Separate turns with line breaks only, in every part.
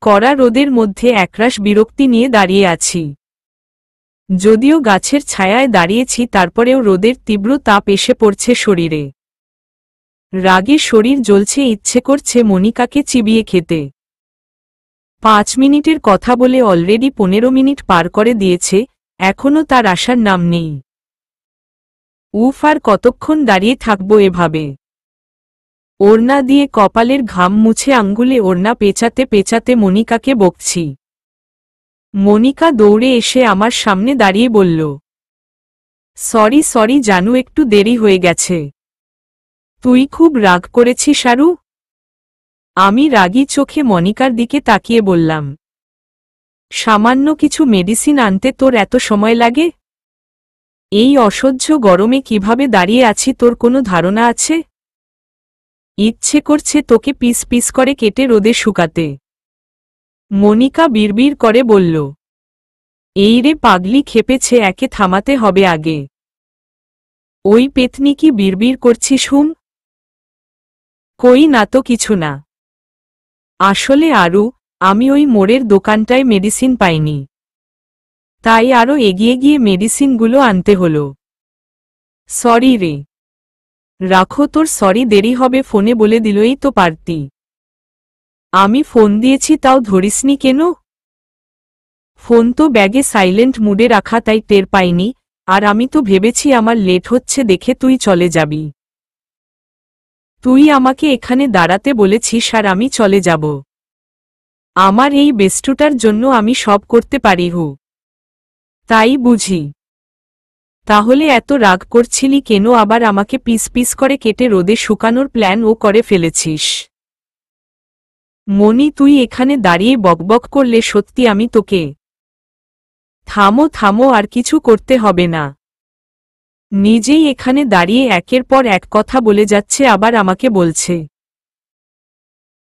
কড়া রোদের মধ্যে একরাশ বিরক্তি নিয়ে দাঁড়িয়ে আছি। যদিও গাছের ছায়ায় দাঁড়িয়েছি, তারপরেও রোদের তীব্র তাপ এসে পড়ছে শরীরে। রাগে শরীর জ্বলছে, ইচ্ছে করছে মনিকাকে চিবিয়ে খেতে। 5 মিনিটের কথা বলে অলরেডি 15 মিনিট পার করে দিয়েছে, এখনও তার আসার নাম নেই। উফ, আর কতক্ষণ দাঁড়িয়ে থাকবো এভাবে? ওড়না দিয়ে কপালের ঘাম মুছে আঙ্গুলে ওড়না পেঁচাতে পেঁচাতে মনিকাকে বকছি। মনিকা দৌড়ে এসে আমার সামনে দাঁড়িয়ে বলল, সরি সরি জানু, একটু দেরি হয়ে গেছে। তুই খুব রাগ করেছিস আরু? আমি রাগী চোখে মনিকার দিকে তাকিয়ে বললাম, সামান্য কিছু মেডিসিন আনতে তোর এত সময় লাগে? এই অসহ্য গরমে কিভাবে দাঁড়িয়ে আছি তোর কোনো ধারণা আছে? ইচ্ছে করছে তোকে পিস পিস করে কেটে রোদে শুকাতে। মনিকা বিড়বিড় করে বলল, এই রে পাগলি খেপেছে, একে থামাতে হবে আগে। ওই পেতনি কি বিড়বিড় করছিস হুম? কই না তো কিছু না। আসলে আরু, আমি ওই মোড়ের দোকানটায় মেডিসিন পাইনি, তাই আরও এগিয়ে গিয়ে মেডিসিনগুলো আনতে হলো। সরি রে। রাখো তোর সরি, দেরি হবে ফোনে বলে দিলই তো পারতি। আমি ফোন দিয়েছি তাও ধরিসনি কেন? ফোন তো ব্যাগে সাইলেন্ট মুডে রাখা, তাই টের পাইনি। আর আমি তো ভেবেছি আমার লেট হচ্ছে দেখে তুই চলে যাবি। তুই আমাকে এখানে দাঁড়াতে বলেছিস আর আমি চলে যাব? আমার এই বেস্টুটার জন্য আমি সব করতে পারি হু, তাই বুঝি? তাহলে এত রাগ করছিলি কেন? আবার আমাকে পিস পিস করে কেটে রোদে শুকানোর প্ল্যান ও করে ফেলেছিস? মনি, তুই এখানে দাঁড়িয়ে বকবক করলে সত্যি আমি তোকে। থামো থামো, আর কিছু করতে হবে না। নিজেই এখানে দাঁড়িয়ে একের পর এক কথা বলে যাচ্ছে, আবার আমাকে বলছে।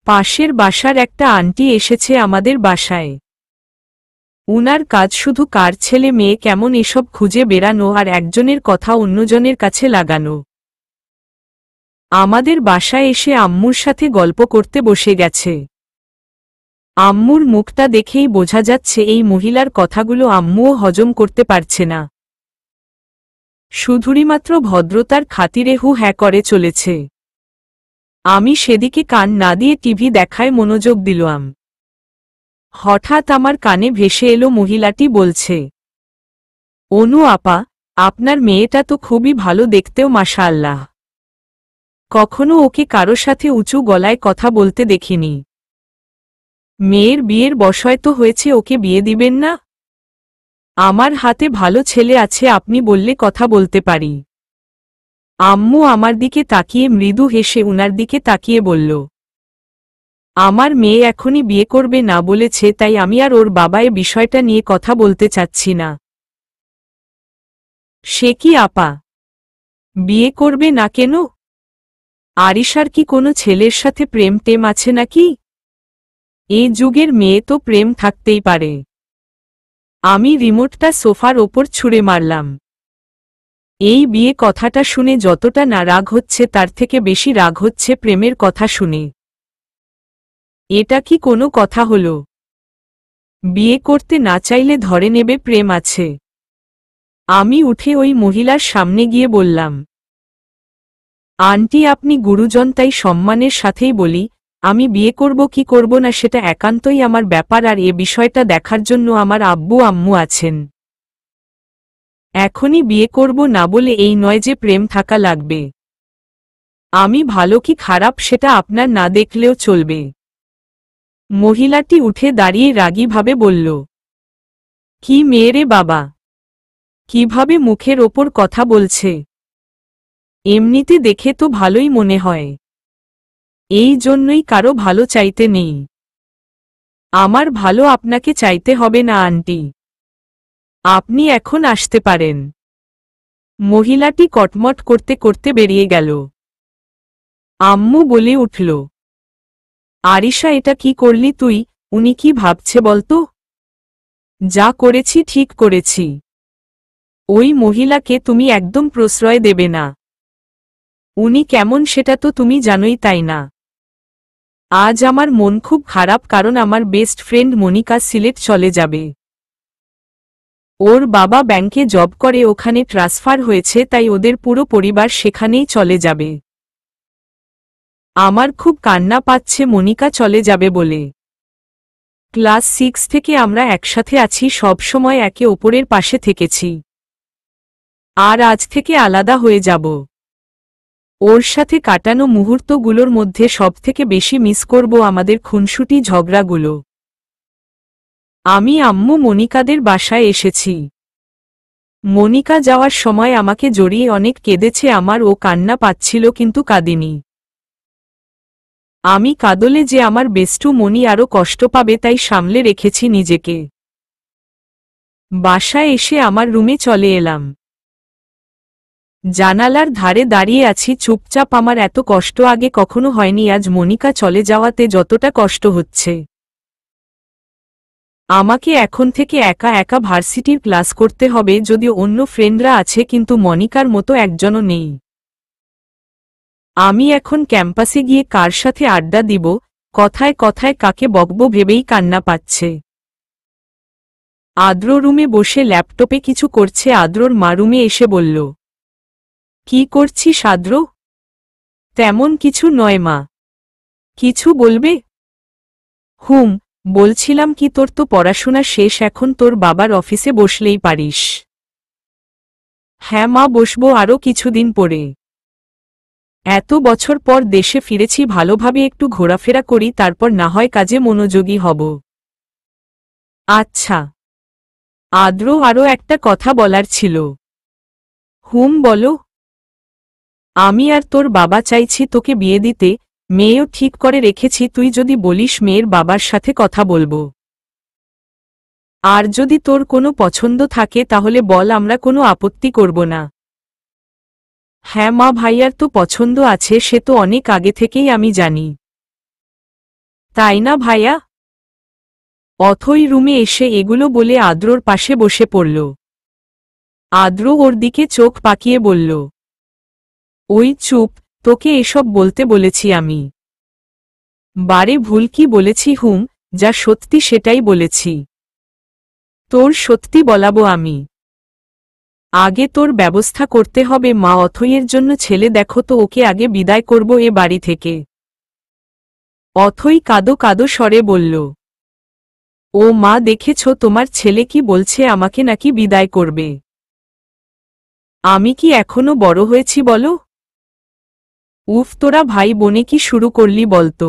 পাশের বাসার একটা আন্টি এসেছে আমাদের বাসায়। উনার কাজ শুধু কার ছেলে মেয়ে কেমন এসব খুঁজে বেড়ানো আর একজনের কথা অন্যজনের কাছে লাগানো। আমাদের বাসায় এসে আম্মুর সাথে গল্প করতে বসে গেছে। আম্মুর মুখটা দেখেই বোঝা যাচ্ছে এই মহিলার কথাগুলো আম্মুও হজম করতে পারছে না। শুধুমাত্র ভদ্রতার খাতিরে হু হ্যাঁ করে চলেছে। আমি সেদিকে কান না দিয়ে টিভি দেখায় মনোযোগ দিলাম। হঠাৎ আমার কানে ভেসে এলো মহিলাটি বলছে, অনু আপা, আপনার মেয়েটা তো খুবই ভালো দেখতেও মাশাআল্লাহ। কখনো ওকে কারো সাথে উঁচু গলায় কথা বলতে দেখিনি। মেয়ের বিয়ের বয়স তো হয়েছে, ওকে বিয়ে দিবেন না? আমার হাতে ভালো ছেলে আছে, আপনি বললে কথা বলতে পারি। আম্মু আমার দিকে তাকিয়ে মৃদু হেসে উনার দিকে তাকিয়ে বলল, আমার মেয়ে এখনই বিয়ে করবে না বলেছে, তাই আমি আর ওর বাবা এ বিষয়টা নিয়ে কথা বলতে চাচ্ছি না। সে কি আপা, বিয়ে করবে না কেন? আরিশার কি কোনো ছেলের সাথে প্রেম টেম আছে নাকি? এই যুগের মেয়ে তো প্রেম থাকতেই পারে। আমি রিমোটটা সোফার ওপর ছুঁড়ে মারলাম। এই বিয়ে কথাটা শুনে যতটা না রাগ হচ্ছে, তার থেকে বেশি রাগ হচ্ছে প্রেমের কথা শুনে। এটা কি কোনো কথা হলো? বিয়ে করতে না চাইলে ধরে নেবে প্রেম আছে? আমি উঠে ওই মহিলার সামনে গিয়ে বললাম, আন্টি আপনি গুরুজন, তাই সম্মানের সাথেই বলি, আমি বিয়ে করব কি করব না সেটা একান্তই আমার ব্যাপার, আর এ বিষয়টা দেখার জন্য আমার আব্বু আম্মু আছেন। এখনই বিয়ে করব না বলে এই নয় যে প্রেম থাকা লাগবে। আমি ভালো কি খারাপ সেটা আপনার না দেখলেও চলবে। মহিলাটি উঠে দাঁড়িয়ে রাগীভাবে বলল, কি মেয়েরে বাবা, কিভাবে মুখের ওপর কথা বলছে! এমনিতে দেখে তো ভালোই মনে হয়, এই জন্যই কারো ভালো চাইতে নেই। আমার ভালো আপনাকে চাইতে হবে না আন্টি, আপনি এখন আসতে পারেন। মহিলাটি কটমট করতে করতে বেরিয়ে গেল। আম্মু বলে উঠল, আরিশা এটা কি করলি তুই? উনি কি ভাবছে বলতো? যা করেছি ঠিক করেছি। ওই মহিলাকে তুমি একদম প্রশ্রয় দেবে না। উনি কেমন সেটা তো তুমি জানোই, তাই না? আজ আমার মন খুব খারাপ কারণ আমার বেস্ট ফ্রেন্ড মনিকা সিলেট চলে যাবে। ওর বাবা ব্যাংকে জব করে, ওখানে ট্রান্সফার হয়েছে, তাই ওদের পুরো পরিবার সেখানেই চলে যাবে। আমার খুব কান্না পাচ্ছে মনিকা চলে যাবে বলে। ক্লাস 6 থেকে আমরা একসাথে আছি, সব সময় একে অপরের পাশে থেকেছি। আর আজ থেকে আলাদা হয়ে যাব। ওর সাথে কাটানো মুহূর্তগুলোর মধ্যে সবথেকে বেশি মিস করব আমাদের খুনসুটি ঝগড়াগুলো। আমি আম্মু মনিকাদের বাসায় এসেছি। মনিকা যাওয়ার সময় আমাকে জড়িয়ে অনেক কেঁদেছে আমার, ও কান্না পাচ্ছিল কিন্তু কাঁদিনি। আমি কাঁদলে যে আমার বেস্টু মনি আরও কষ্ট পাবে, তাই সামলে রেখেছি নিজেকে। বাসায় এসে আমার রুমে চলে এলাম। জানালার ধারে দাঁড়িয়ে আছি চুপচাপ। আমার এত কষ্ট আগে কখনো হয়নি, আজ মনিকা চলে যাওয়াতে যতটা কষ্ট হচ্ছে। আমাকে এখন থেকে একা একা ভার্সিটির ক্লাস করতে হবে, যদিও অন্য ফ্রেন্ডরা আছে কিন্তু মনিকার মতো একজনও নেই। আমি এখন ক্যাম্পাসে গিয়ে কার সাথে আড্ডা দিব, কথায় কথায় কাকে বকবো ভেবেই কান্না পাচ্ছে। আদ্র রুমে বসে ল্যাপটপে কিছু করছে। আদ্রর মা রুমে এসে বলল, কি করছিস আদ্র? তেমন কিছু নয় মা। কিছু বলবে? বলছিলাম কি, তোর তো পড়াশোনা শেষ, এখন তোর বাবার অফিসে বসলেই পারিস। হ্যাঁ মা, বসবো আরও কিছুদিন পরে। এত বছর পর দেশে ফিরেছি, ভালোভাবে একটু ঘোরাফেরা করি, তারপর না হয় কাজে মনোযোগী হব। আচ্ছা। আদ্র আরও একটা কথা বলার ছিল। বলো। আমি আর তোর বাবা চাইছি তোকে বিয়ে দিতে, মেয়েও ঠিক করে রেখেছি, তুই যদি বলিস মেয়ের বাবার সাথে কথা বলবো। আর যদি তোর কোনো পছন্দ থাকে তাহলে বল, আমরা কোনো আপত্তি করব না। হ্যাঁ মা, ভাইয়ার তো পছন্দ আছে, সে তো অনেক আগে থেকেই আমি জানি। তাই না ভাইয়া? অথই রুমে এসে এগুলো বলে আদ্রর পাশে বসে পড়ল। আদ্র ওর দিকে চোখ পাকিয়ে বলল, ওই চুপ, তোকে এসব বলতে বলেছি আমি? বারে ভুল কি বলেছি? যা সত্যি সেটাই বলেছি। তোর সত্যি বলাবো আমি। আগে তোর ব্যবস্থা করতে হবে মা, অথইয়ের জন্য ছেলে দেখো তো, ওকে আগে বিদায় করব এ বাড়ি থেকে। অথই কাঁদো কাঁদো স্বরে বলল, ও মা, দেখেছ তোমার ছেলে কি বলছে, আমাকে নাকি বিদায় করবে? আমি কি এখনো বড় হয়েছি বলো? উফ, তোরা ভাই বোনে কি শুরু করলি বলতো?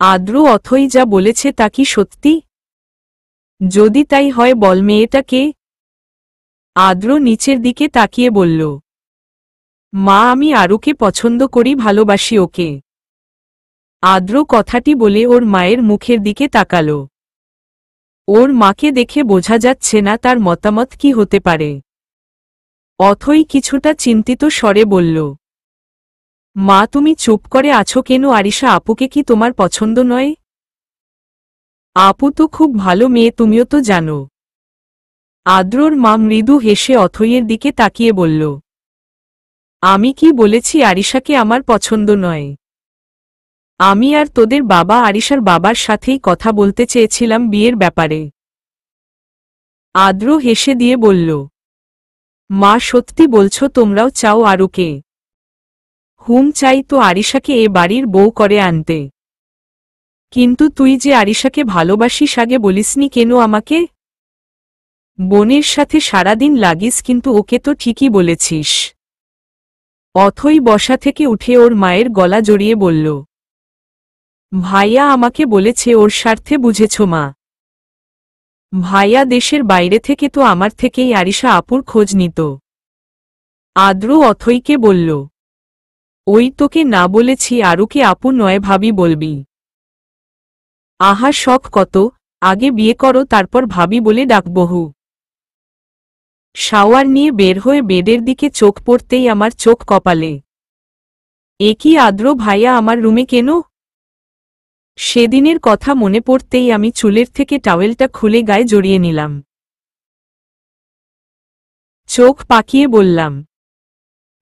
আদ্র, অথই যা বলেছে তা কি সত্যি? যদি তাই হয় বল, মেয়েটা কে? আদ্র নিচের দিকে তাকিয়ে বলল, মা, আমি আরুকে পছন্দ করি, ভালোবাসি ওকে। আদ্র কথাটি বলে ওর মায়ের মুখের দিকে তাকাল। ওর মাকে দেখে বোঝা যাচ্ছে না তার মতামত কি হতে পারে। অথই কিছুটা চিন্তিত স্বরে বলল, মা, তুমি চুপ করে আছো কেন? আরিশা আপুকে কি তোমার পছন্দ নয়? আপু তো খুব ভালো মেয়ে, তুমিও তো জানো। আদ্রর মা মৃদু হেসে অথইয়ের দিকে তাকিয়ে বলল, আমি কি বলেছি আরিশাকে আমার পছন্দ নয়? আমি আর তোদের বাবা আরিশার বাবার সাথেই কথা বলতে চেয়েছিলাম বিয়ের ব্যাপারে। আদ্র হেসে দিয়ে বলল, মা, সত্যি বলছো তোমরাও চাও আরুকে? চাই তো আরিশাকে এ বাড়ির বউ করে আনতে। কিন্তু তুই যে আরিশাকে ভালোবাসিস, আগে বলিসনি কেন আমাকে? বোনের সাথে সারাদিন লাগিস, কিন্তু ওকে তো ঠিকই বলেছিস। অথই বসা থেকে উঠে ওর মায়ের গলা জড়িয়ে বলল, ভাইয়া আমাকে বলেছে ওর স্বার্থে, বুঝেছ মা? ভাইয়া দেশের বাইরে থেকে তো আমার থেকেই আরিশা আপুর খোঁজ নিত। আদ্র অথইকে বলল, ওই তোকে না বলেছি আরুকে আপু নয় ভাবি বলবি? আহা, শখ কত, আগে বিয়ে করো তারপর ভাবি বলে ডাকবহু। শাওয়ার নিয়ে বের হয়ে বেডের দিকে চোখ পড়তেই আমার চোখ কপালে। এ কি আদ্র, ভাইয়া আমার রুমে কেন? সেদিনের কথা মনে পড়তেই আমি চুলের থেকে টাওয়েলটা খুলে গায়ে জড়িয়ে নিলাম। চোখ পাকিয়ে বললাম,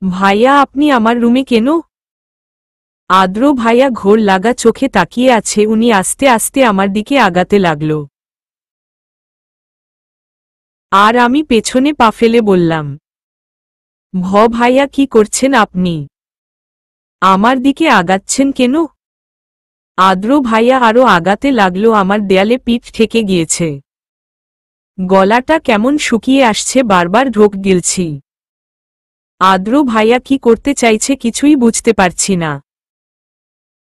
ভাইয়া আপনি আমার রুমে কেন? আদ্র ভাইয়া ঘোর লাগা চোখে তাকিয়ে আছে। উনি আস্তে আস্তে আমার দিকে আগাতে লাগল। আর আমি পেছনে পা ফেলে বললাম, ভাইয়া কি করছেন আপনি? আমার দিকে আগাচ্ছেন কেন? আদ্র ভাইয়া আরো আগাতে লাগলো। আমার দেয়ালে পিঠ ঠেকে গিয়েছে। গলাটা কেমন শুকিয়ে আসছে, বারবার ঢোক গিলছি। আদ্র ভাইয়া কি করতে চাইছে কিছুই বুঝতে পারছি না।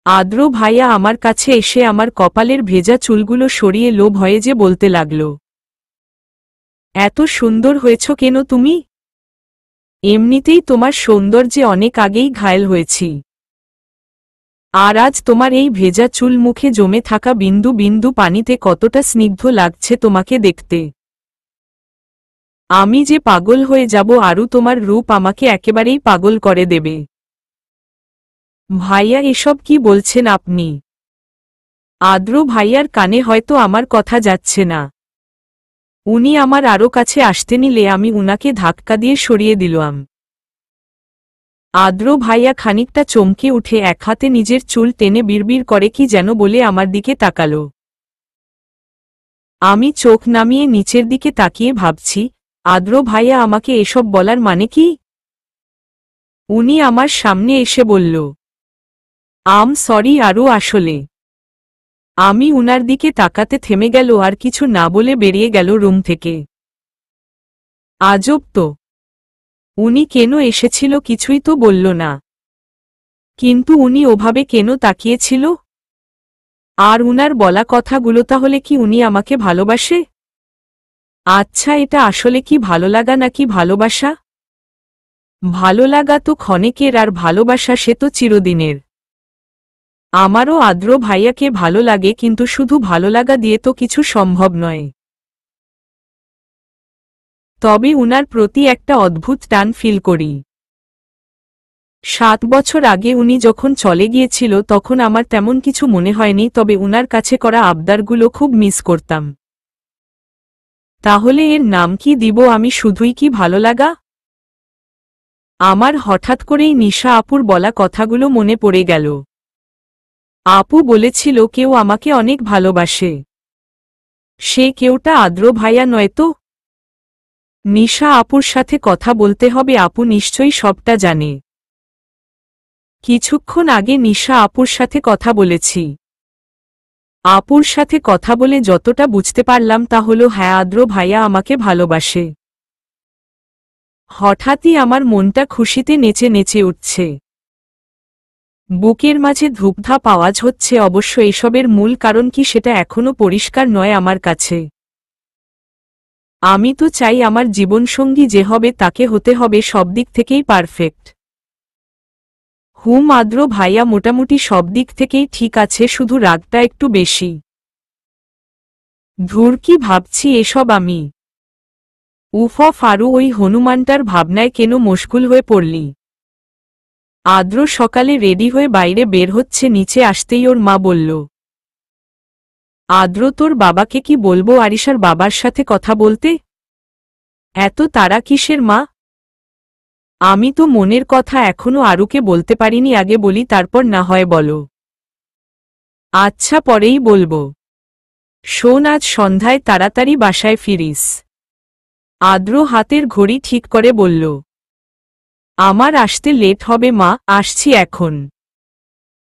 আদ্র ভাইয়া আমার কাছে এসে আমার কপালের ভেজা চুলগুলো সরিয়ে লো ভয়ে যে বলতে লাগল, এত সুন্দর হয়েছ কেন তুমি? এমনিতেই তোমার সৌন্দর্যে অনেক আগেই ঘায়েল হয়েছি, আর আজ তোমার এই ভেজা চুল মুখে জমে থাকা বিন্দু বিন্দু পানিতে কতটা স্নিগ্ধ লাগছে তোমাকে দেখতে। আমি যে পাগল হয়ে যাব, আরও তোমার রূপ আমাকে একেবারেই পাগল করে দেবে। ভাইয়া এসব কি বলছেন আপনি? আদ্র ভাইয়ার কানে হয়তো আমার কথা যাচ্ছে না। উনি আমার আরও কাছে আসতে নিলে আমি উনাকে ধাক্কা দিয়ে সরিয়ে দিলাম। আদ্র ভাইয়া খানিকটা চমকে উঠে এক হাতে নিজের চুল টেনে বিড়বিড় করে কি যেন বলে আমার দিকে তাকালো। আমি চোখ নামিয়ে নিচের দিকে তাকিয়ে ভাবছি, আদ্র ভাইয়া আমাকে এসব বলার মানে কি? উনি আমার সামনে এসে বলল, সরি আরও, আসলে। আমি উনার দিকে তাকাতে থেমে গেল আর কিছু না বলে বেরিয়ে গেল রুম থেকে। আজব তো, উনি কেন এসেছিল কিছুই তো বলল না, কিন্তু উনি ওভাবে কেন তাকিয়েছিল? আর উনার বলা কথাগুলো তাহলে কি উনি আমাকে ভালোবাসে? আচ্ছা, এটা আসলে কি ভালো লাগা নাকি ভালোবাসা? ভালো লাগা তো ক্ষণিকের, আর ভালোবাসা সে তো চিরদিনের। আমারও আদ্র ভাইয়াকে ভালো লাগে, কিন্তু শুধু ভালো লাগা দিয়ে তো কিছু সম্ভব নয়। তবে উনার প্রতি একটা অদ্ভুত টান ফিল করি। 7 বছর আগে উনি যখন চলে গিয়েছিল তখন আমার তেমন কিছু মনে হয়নি, তবে উনার কাছে করা আবদারগুলো খুব মিস করতাম। তাহলে এর নাম কি দিব আমি, শুধুই কি ভালো লাগা? আমার হঠাৎ করেই নিশা আপুর বলা কথাগুলো মনে পড়ে গেল। আপু বলেছিল কেউ আমাকে অনেক ভালোবাসে। সে কেউটা আদ্র ভাইয়া নয় তো? নিশা আপুর সাথে কথা বলতে হবে, আপু নিশ্চয়ই সবটা জানে। কিছুক্ষণ আগে নিশা আপুর সাথে কথা বলেছি। আপুর সাথে কথা বলে যতটা বুঝতে পারলাম তা হলো, হ্যাঁ, আদ্র ভাইয়া আমাকে ভালোবাসে। হঠাৎই আমার মনটা খুশিতে নেচে নেচে উঠছে। বুকের মাঝে ধূপধাপ আওয়াজ হচ্ছে। অবশ্য এসবের মূল কারণ কি সেটা এখনো পরিষ্কার নয় আমার কাছে। আমি তো চাই আমার জীবনসঙ্গী যে হবে তাকে হতে হবে সব দিক থেকেই পারফেক্ট। আদ্র ভাইয়া মোটামুটি সব দিক থেকেই ঠিক আছে, শুধু রাগটা একটু বেশি। ধুর, কি ভাবছি এসব আমি। ফারু, ওই হনুমানটার ভাবনায় কেন মশগুল হয়ে পড়লি? আদ্র সকালে রেডি হয়ে বাইরে বের হচ্ছে, নিচে আসতেই ওর মা বলল, আদ্র তোর বাবাকে কি বলবো আরিশার বাবার সাথে কথা বলতে? এত তাড়া কিসের মা? আমি তো মনের কথা এখনো আরুকে বলতে পারিনি, আগে বলি তারপর না হয় বলো। আচ্ছা, পরেই বলবো। শোন, আজ সন্ধ্যায় তাড়াতাড়ি বাসায় ফিরিস। আদ্র হাতের ঘড়ি ঠিক করে বলল, আমার আসতে লেট হবে মা, আসছি এখন।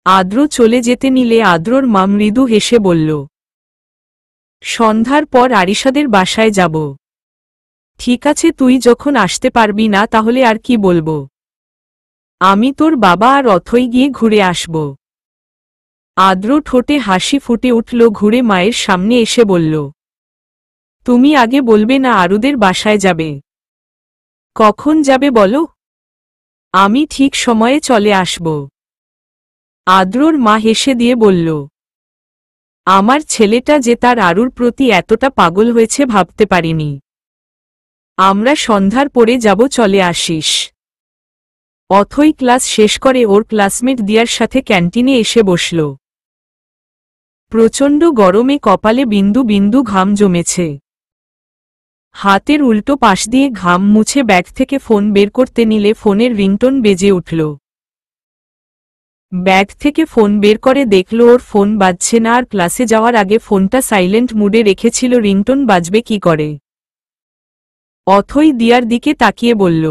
আদ্র চলে যেতে নিলে আদ্রর মা মৃদু হেসে বলল, সন্ধ্যার পর আরিশাদের বাসায় যাব। ঠিক আছে, তুই যখন আসতে পারবি না তাহলে আর কি বলবো। আমি তোর বাবা আর অথই গিয়ে ঘুরে আসব। আদ্র ঠোঁটে হাসি ফুটে উঠল, ঘুরে মায়ের সামনে এসে বলল, তুমি আগে বলবে না আরুদের বাসায় যাবে? কখন যাবে বলো, আমি ঠিক সময়ে চলে আসব। আদ্রর মা হেসে দিয়ে বলল, আমার ছেলেটা যে তার আরুর প্রতি এতটা পাগল হয়েছে ভাবতে পারিনি। আমরা সন্ধ্যার পরে যাব, চলে আসিস। অথই ক্লাস শেষ করে ওর ক্লাসমেট দিয়ার সাথে ক্যান্টিনে এসে বসল। প্রচণ্ড গরমে কপালে বিন্দু বিন্দু ঘাম জমেছে। হাতের উল্টো পাশ দিয়ে ঘাম মুছে ব্যাগ থেকে ফোন বের করতে নিলে ফোনের রিংটোন বেজে উঠল। ব্যাগ থেকে ফোন বের করে দেখল ওর ফোন বাজছে না, আর ক্লাসে যাওয়ার আগে ফোনটা সাইলেন্ট মুডে রেখেছিল, রিংটোন বাজবে কি করে। অথই দিয়ার দিকে তাকিয়ে বলল,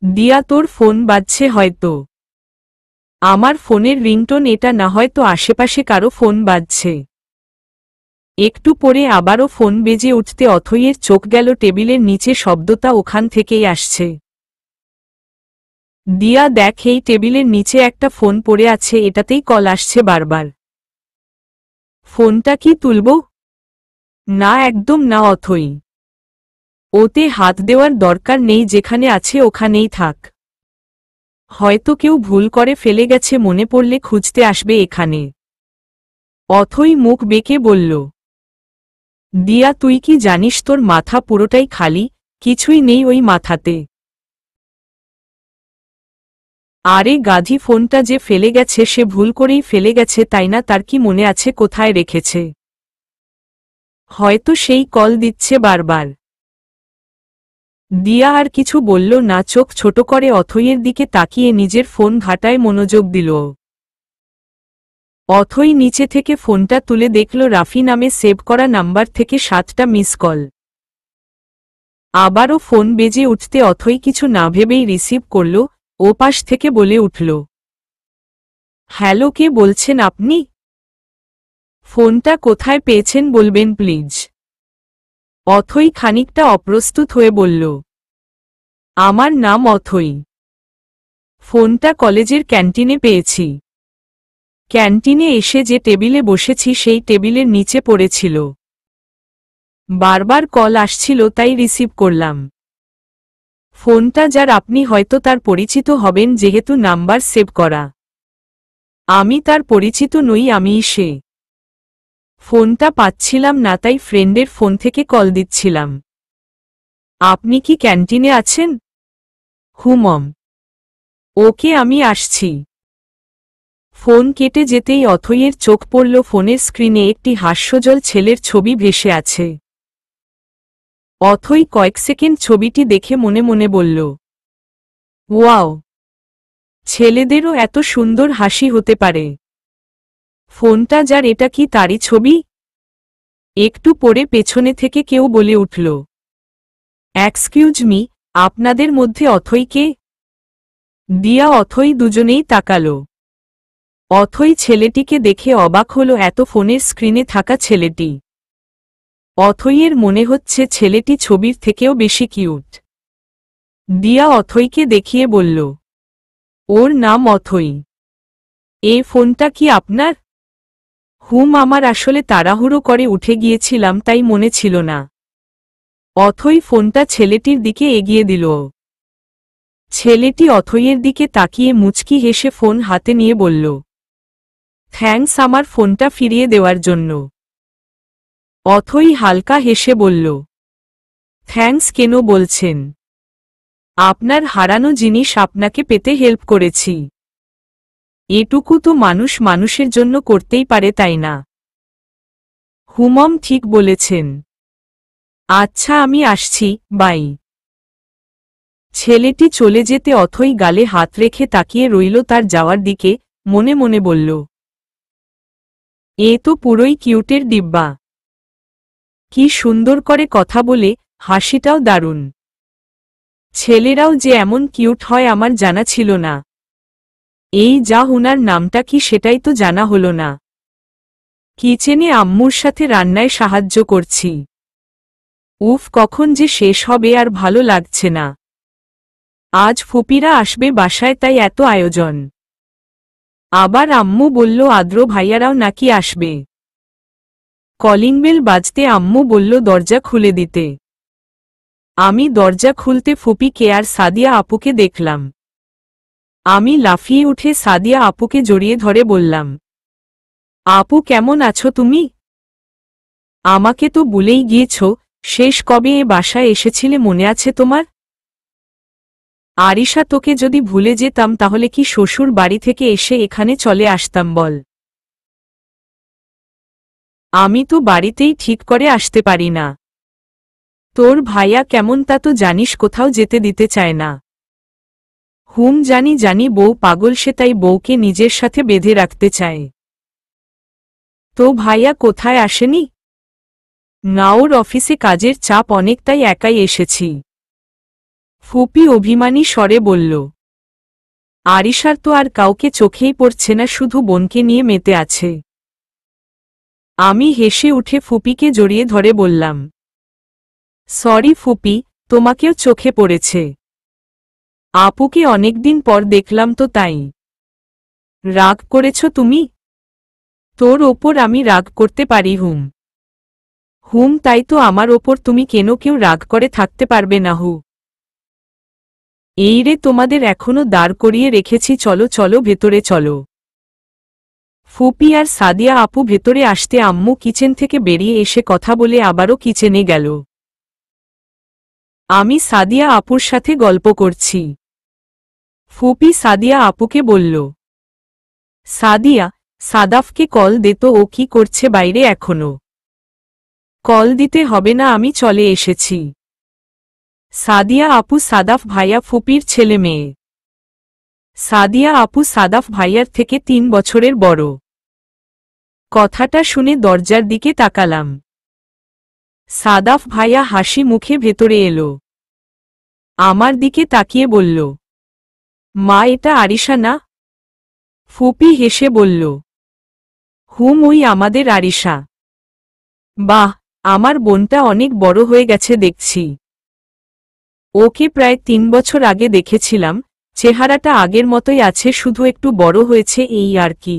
দিয়া তোর ফোন বাজছে হয়তো। আমার ফোনের রিংটোন এটা না, হয়তো আশেপাশে কারো ফোন বাজছে। একটু পরে আবারও ফোন বেজে উঠতে অথইয়ের চোখ গেল টেবিলের নিচে, শব্দটা ওখান থেকেই আসছে। দিয়া দেখ, এই টেবিলের নিচে একটা ফোন পড়ে আছে, এটাতেই কল আসছে বারবার। ফোনটা কি তুলব? না, একদম না অথই, ওতে হাত দেওয়ার দরকার নেই, যেখানে আছে ওখানেই থাক। হয়তো কেউ ভুল করে ফেলে গেছে, মনে পড়লে খুঁজতে আসবে এখানে। অথই মুখ বেঁকে বলল, দিয়া তুই কি জানিস তোর মাথা পুরোটাই খালি, কিছুই নেই ওই মাথাতে। আরে গাধি, ফোনটা যে ফেলে গেছে সে ভুল করেই ফেলে গেছে, তাই না? তার কি মনে আছে কোথায় রেখেছে? হয়তো সেই কল দিচ্ছে বারবার। দিয়া আর কিছু বলল না, চোখ ছোট করে অথইয়ের দিকে তাকিয়ে নিজের ফোন ঘাটায় মনোযোগ দিল। অথই নিচে থেকে ফোনটা তুলে দেখল রাফি নামে সেভ করা নাম্বার থেকে 7টা মিস কল। আবারও ফোন বেজে উঠতে অথই কিছু না ভেবেই রিসিভ করল। ও পাশ থেকে বলে উঠল, হ্যালো, কে বলছেন আপনি? ফোনটা কোথায় পেয়েছেন বলবেন প্লিজ। অথই খানিকটা অপ্রস্তুত হয়ে বলল, আমার নাম অথই। ফোনটা কলেজের ক্যান্টিনে পেয়েছি। ক্যান্টিনে এসে যে টেবিলে বসেছি সেই টেবিলের নিচে পড়েছিল। বারবার কল আসছিল তাই রিসিভ করলাম। ফোনটা যার আপনি হয়তো তার পরিচিত হবেন, যেহেতু নাম্বার সেভ করা। আমি তার পরিচিত নই, আমিই সে। ফোনটা পাচ্ছিলাম না তাই ফ্রেন্ডের ফোন থেকে কল দিচ্ছিলাম। আপনি কি ক্যান্টিনে আছেন? হুমম। ওকে, আমি আসছি। ফোন কেটে যেতেই অথইয়ের চোখ পড়ল ফোনের স্ক্রিনে একটি হাস্যজ্জ্বল ছেলের ছবি ভেসে আছে। অথই কয়েক সেকেন্ড ছবিটি দেখে মনে মনে বলল, ওয়াও, ছেলেদেরও এত সুন্দর হাসি হতে পারে। ফোনটা যার, এটা কি তারই ছবি? একটু পরে পেছনে থেকে কেউ বলে উঠল, এক্সকিউজ মি, আপনাদের মধ্যে অথই কে? দিয়া অথই দুজনেই তাকাল। অথই ছেলেটিকে দেখে অবাক হল, এত ফোনের স্ক্রিনে থাকা ছেলেটি। অথইয়ের মনে হচ্ছে ছেলেটি ছবির থেকেও বেশি কিউট। দিয়া অথইকে দেখিয়ে বলল, ওর নাম অথই। এই ফোনটা কি আপনার? হুম, আমার, আসলে তাড়াহুড়ো করে উঠে গিয়েছিলাম তাই মনে ছিল না। অথই ফোনটা ছেলেটির দিকে এগিয়ে দিল। ছেলেটি অথইয়ের দিকে তাকিয়ে মুচকি হেসে ফোন হাতে নিয়ে বলল, থ্যাঙ্কস আমার ফোনটা ফিরিয়ে দেওয়ার জন্য। অথই হালকা হেসে বলল, থ্যাঙ্কস কেন বলছেন? আপনার হারানো জিনিস আপনাকে পেতে হেল্প করেছি। এটুকু তো মানুষ মানুষের জন্য করতেই পারে, তাই না? হুমম, ঠিক বলেছেন। আচ্ছা, আমি আসছি, বাই। ছেলেটি চলে যেতে অথই গালে হাত রেখে তাকিয়ে রইল তার যাওয়ার দিকে, মনে মনে বলল, এ তো পুরোই কিউটের ডিব্বা। কি সুন্দর করে কথা বলে, হাসিটাও দারুণ। ছেলেরাও যে এমন কিউট হয় আমার জানা ছিল না। এই যা, উনার নামটা কি সেটাই তো জানা হলো না। কিচেনে আম্মুর সাথে রান্নায় সাহায্য করছি। উফ, কখন যে শেষ হবে আর ভালো লাগছে না। আজ ফুপিরা আসবে বাসায় তাই এত আয়োজন। আবার আম্মু বলল আদ্র ভাইয়ারাও নাকি আসবে। কলিং বেল বাজতে আম্মু বলল দরজা খুলে দিতে। আমি দরজা খুলতে ফুপিকে আর সাদিয়া আপুকে দেখলাম। আমি লাফিয়ে উঠে সাদিয়া আপুকে জড়িয়ে ধরে বললাম, আপু কেমন আছো তুমি? আমাকে তো ভুলেই গিয়েছ, শেষ কবে এ বাসায় এসেছিলে মনে আছে তোমার? আরিশা, তোকে যদি ভুলে যেতাম তাহলে কি শ্বশুর বাড়ি থেকে এসে এখানে চলে আসতাম বল? আমি তো বাড়িতেই ঠিক করে আসতে পারি না। তোর ভাইয়া কেমন তা তো জানিস, কোথাও যেতে দিতে চায় না। হুম জানি জানি বউ পাগল, সে তাই বউকে নিজের সাথে বেঁধে রাখতে চায়। তো ভাইয়া কোথায় আসেনি? না, ওর অফিসে কাজের চাপ অনেক, তাই একাই এসেছি। ফুপি অভিমানী স্বরে বলল। আরিশার তো আর কাউকে চোখেই পড়ছে না, শুধু বোনকে নিয়ে মেতে আছে। আমি হেসে উঠে ফুপিকে জড়িয়ে ধরে বললাম, সরি ফুপি, তোমাকেও চোখে পড়েছে। আপুকে অনেকদিন পর দেখলাম তো তাই। রাগ করেছ তুমি? তোর ওপর আমি রাগ করতে পারি হুম? হুম, তাই তো আমার ওপর তুমি কেন কেউ রাগ করে থাকতে পারবে না হু? এই রে, তোমাদের এখনো দাঁড় করিয়ে রেখেছি, চলো চলো ভেতরে চলো। ফুপি আর সাদিয়া আপু ভেতরে আসতে আম্মু কিচেন থেকে বেরিয়ে এসে কথা বলে আবারও কিচেনে গেল। আমি সাদিয়া আপুর সাথে গল্প করছি। ফুপি সাদিয়া আপুকে বলল, সাদিয়া, সাদাফকে কল দে তো, ও কি করছে বাইরে এখনো? কল দিতে হবে না, আমি চলে এসেছি। সাদিয়া আপু সাদাফ ভাইয়া ফুপির ছেলে মেয়ে। সাদিয়া আপু সাদাফ ভাইয়ার থেকে 3 বছরের বড়। কথাটা শুনে দরজার দিকে তাকালাম। সাদাফ ভাইয়া হাসি মুখে ভেতরে এলো। আমার দিকে তাকিয়ে বলল, মা এটা আরিশা না? ফুপি হেসে বলল, হুম, ওই আমাদের আরিশা। বাহ, আমার বোনটা অনেক বড় হয়ে গেছে দেখছি। ওকে প্রায় 3 বছর আগে দেখেছিলাম, চেহারাটা আগের মতোই আছে, শুধু একটু বড় হয়েছে এই আর কি।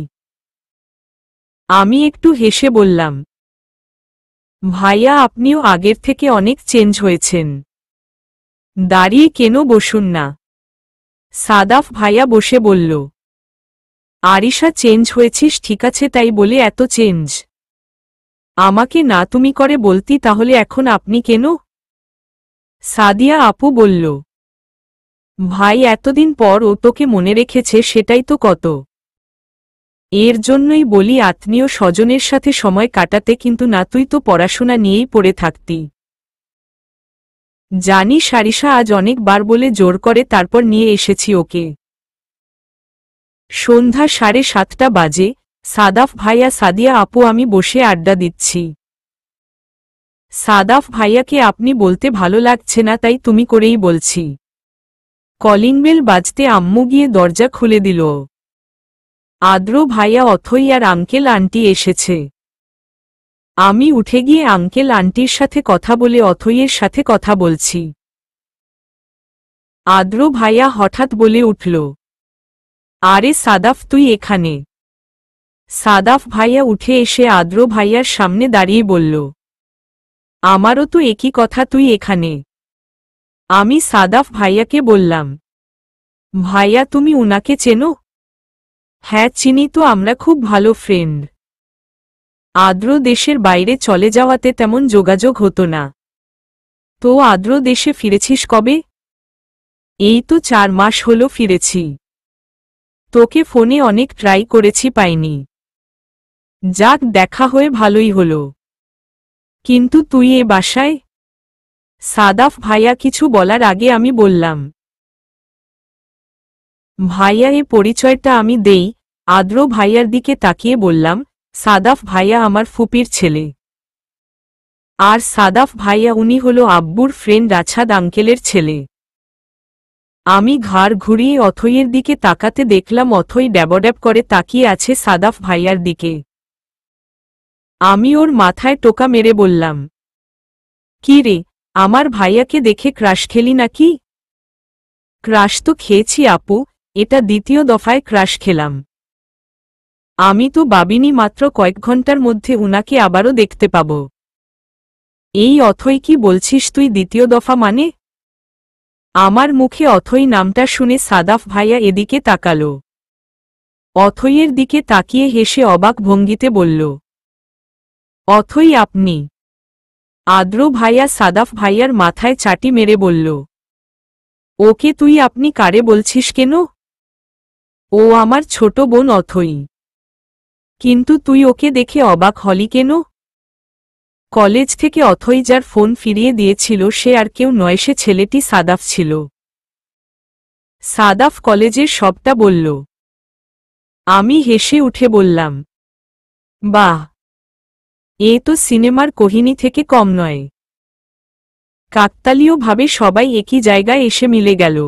আমি একটু হেসে বললাম, ভাইয়া আপনিও আগের থেকে অনেক চেঞ্জ হয়েছেন। দাঁড়িয়ে কেন, বসুন না। সাদাফ ভাইয়া বসে বলল, আরিশা চেঞ্জ হয়েছিস ঠিক আছে, তাই বলে এত চেঞ্জ? আমাকে না তুমি করে বলতি, তাহলে এখন আপনি কেন? সাদিয়া আপু বলল, ভাই এতদিন পর ও তোকে মনে রেখেছে, সেটাই তো কত। এর জন্যই বলি আত্মীয় স্বজনের সাথে সময় কাটাতে, কিন্তু না, তুই তো পড়াশোনা নিয়েই পড়ে থাকতি। জানি সারিশা আজ অনেকবার বলে জোর করে তারপর নিয়ে এসেছি ওকে। সন্ধ্যা 7:30 বাজে। সাদাফ ভাইয়া সাদিয়া আপু আমি বসে আড্ডা দিচ্ছি। সাদাফ ভাইয়াকে আপনি বলতে ভালো লাগছে না, তাই তুমি করেই বলছি। কলিং বেল বাজতে আম্মু গিয়ে দরজা খুলে দিল। আদ্র ভাইয়া, অথই আর আঙ্কেল আন্টি এসেছে। আমি উঠে গিয়ে আঙ্কেল আন্টির সাথে কথা বলে অথইয়ের সাথে কথা বলছি। আদ্র ভাইয়া হঠাৎ বলে উঠল, আরে সাদাফ তুই এখানে? সাদাফ ভাইয়া উঠে এসে আদ্র ভাইয়ার সামনে দাঁড়িয়ে বলল, আমারও তো একই কথা, তুই এখানে? আমি সাদাফ ভাইয়াকে বললাম, ভাইয়া তুমি উনাকে চেনো? হ্যাঁ চিনি তো, আমরা খুব ভালো ফ্রেন্ড। আদ্র দেশের বাইরে চলে যাওয়াতে তেমন যোগাযোগ হতো না। তো আদ্র দেশে ফিরেছিস কবে? এই তো 4 মাস হলো ফিরেছি। তোকে ফোনে অনেক ট্রাই করেছি, পাইনি। যাক, দেখা হয়ে ভালোই হলো। কিন্তু তুই এ বাসায়? সাদাফ ভাইয়া কিছু বলার আগে আমি বললাম, ভাইয়া এ পরিচয়টা আমি দেই। আদ্র ভাইয়ার দিকে তাকিয়ে বললাম, সাদাফ ভাইয়া আমার ফুপির ছেলে। আর সাদাফ ভাইয়া উনি হলো আব্বুর ফ্রেন্ড আছাদ আঙ্কেলের ছেলে। আমি ঘাড় ঘুরিয়ে অথইয়ের দিকে তাকাতে দেখলাম অথই ড্যাবড্যাব করে তাকিয়ে আছে সাদাফ ভাইয়ার দিকে। আমি ওর মাথায় টোকা মেরে বললাম, কি রে, আমার ভাইয়াকে দেখে ক্রাশ খেলি নাকি? ক্রাশ তো খেয়েছি আপু, এটা 2য় দফায় ক্রাশ খেলাম। আমি তো ভাবিনি মাত্র কয়েক ঘন্টার মধ্যে উনাকে আবারও দেখতে পাব। এই অথই কি বলছিস তুই 2য় দফা মানে? আমার মুখে অথই নামটা শুনে সাদাফ ভাইয়া এদিকে তাকালো। অথইয়ের দিকে তাকিয়ে হেসে অবাক ভঙ্গিতে বলল, অথই আপনি? আদ্র ভাইয়া সাদাফ ভাইয়ার মাথায় চাটি মেরে বলল, ওকে তুই আপনি কারে বলছিস কেন? ও আমার ছোট বোন অথই। কিন্তু তুই ওকে দেখে অবাক হলি কেন? কলেজ থেকে অথই যার ফোন ফিরিয়ে দিয়েছিল সে আর কেউ নয়, সে ছেলেটি সাদাফ ছিল। সাদাফ কলেজের সবটা বলল। আমি হেসে উঠে বললাম, বাহ, এ তো সিনেমার কাহিনী থেকে কম নয়। কাকতালীয়ভাবে সবাই একই জায়গায় এসে মিলে গেল।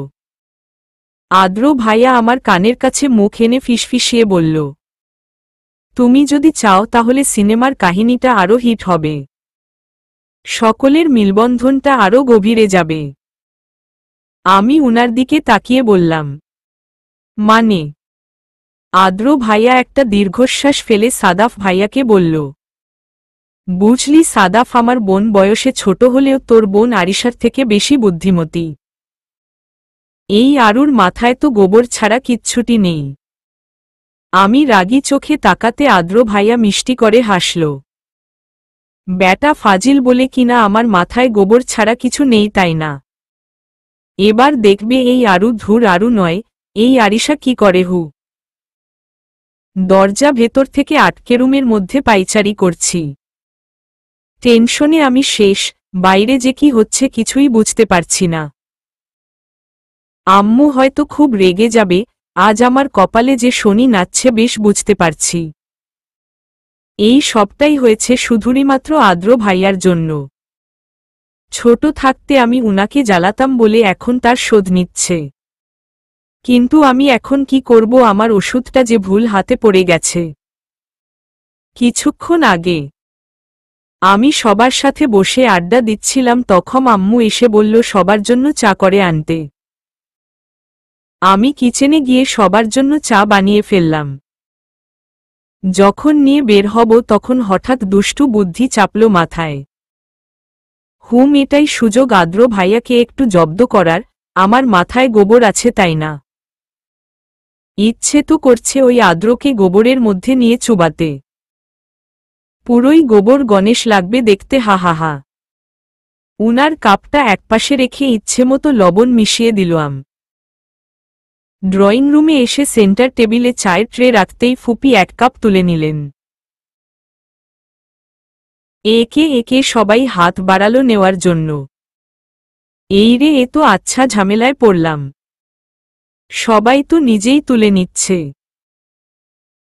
আদ্র ভাইয়া আমার কানের কাছে মুখ এনে ফিসফিসিয়ে বলল, তুমি যদি চাও তাহলে সিনেমার কাহিনীটা আরও হিট হবে, সকলের মিলবন্ধনটা আরও গভীরে যাবে। আমি উনার দিকে তাকিয়ে বললাম, মানে? আদ্র ভাইয়া একটা দীর্ঘশ্বাস ফেলে সাদাফ ভাইয়াকে বলল, বুঝলি সাদাফ, আমার বোন বয়সে ছোট হলেও তোর বোন আরিশার থেকে বেশি বুদ্ধিমতী। এই আরুর মাথায় তো গোবর ছাড়া কিচ্ছুটি নেই। আমি রাগী চোখে তাকাতে আদ্র ভাইয়া মিষ্টি করে হাসল। ব্যাটা ফাজিল বলে কিনা আমার মাথায় গোবর ছাড়া কিছু নেই তাই না? এবার দেখবে এই আরু ধুর আরু নয়, এই আরিশা কি করে হু। দরজা ভেতর থেকে আটকে রুমের মধ্যে পাইচারি করছি। টেনশনে আমি শেষ, বাইরে যে কি হচ্ছে কিছুই বুঝতে পারছি না। আম্মু হয়তো খুব রেগে যাবে, আজ আমার কপালে যে শনি নাচছে বেশ বুঝতে পারছি। এই সবটাই হয়েছে শুধুমাত্র আদ্র ভাইয়ার জন্য। ছোট থাকতে আমি উনাকে জ্বালাতাম বলে এখন তার শোধ নিচ্ছে। কিন্তু আমি এখন কি করব, আমার ওষুধটা যে ভুল হাতে পড়ে গেছে। কিছুক্ষণ আগে আমি সবার সাথে বসে আড্ডা দিচ্ছিলাম, তখন আম্মু এসে বলল সবার জন্য চা করে আনতে। আমি কিচেনে গিয়ে সবার জন্য চা বানিয়ে ফেললাম। যখন নিয়ে বের হব তখন হঠাৎ দুষ্টু বুদ্ধি চাপল মাথায়। এটাই সুযোগ আদ্র ভাইয়াকে একটু জব্দ করার, আমার মাথায় গোবর আছে তাই না? ইচ্ছে তো করছে ওই আদ্রকে গোবরের মধ্যে নিয়ে চুবাতে। পুরোই গোবর গণেশ লাগবে দেখতে, হা হা হা। উনার কাপটা একপাশে রেখে ইচ্ছেমতো লবণ মিশিয়ে দিলাম। ড্রয়িং রুমে এসে সেন্টার টেবিলে চায়ের ট্রে রাখতেই ফুপি এক কাপ তুলে নিলেন। একে একে সবাই হাত বাড়ালো নেওয়ার জন্য। এই রে, এ তো আচ্ছা ঝামেলায় পড়লাম। সবাই তো নিজেই তুলে নিচ্ছে।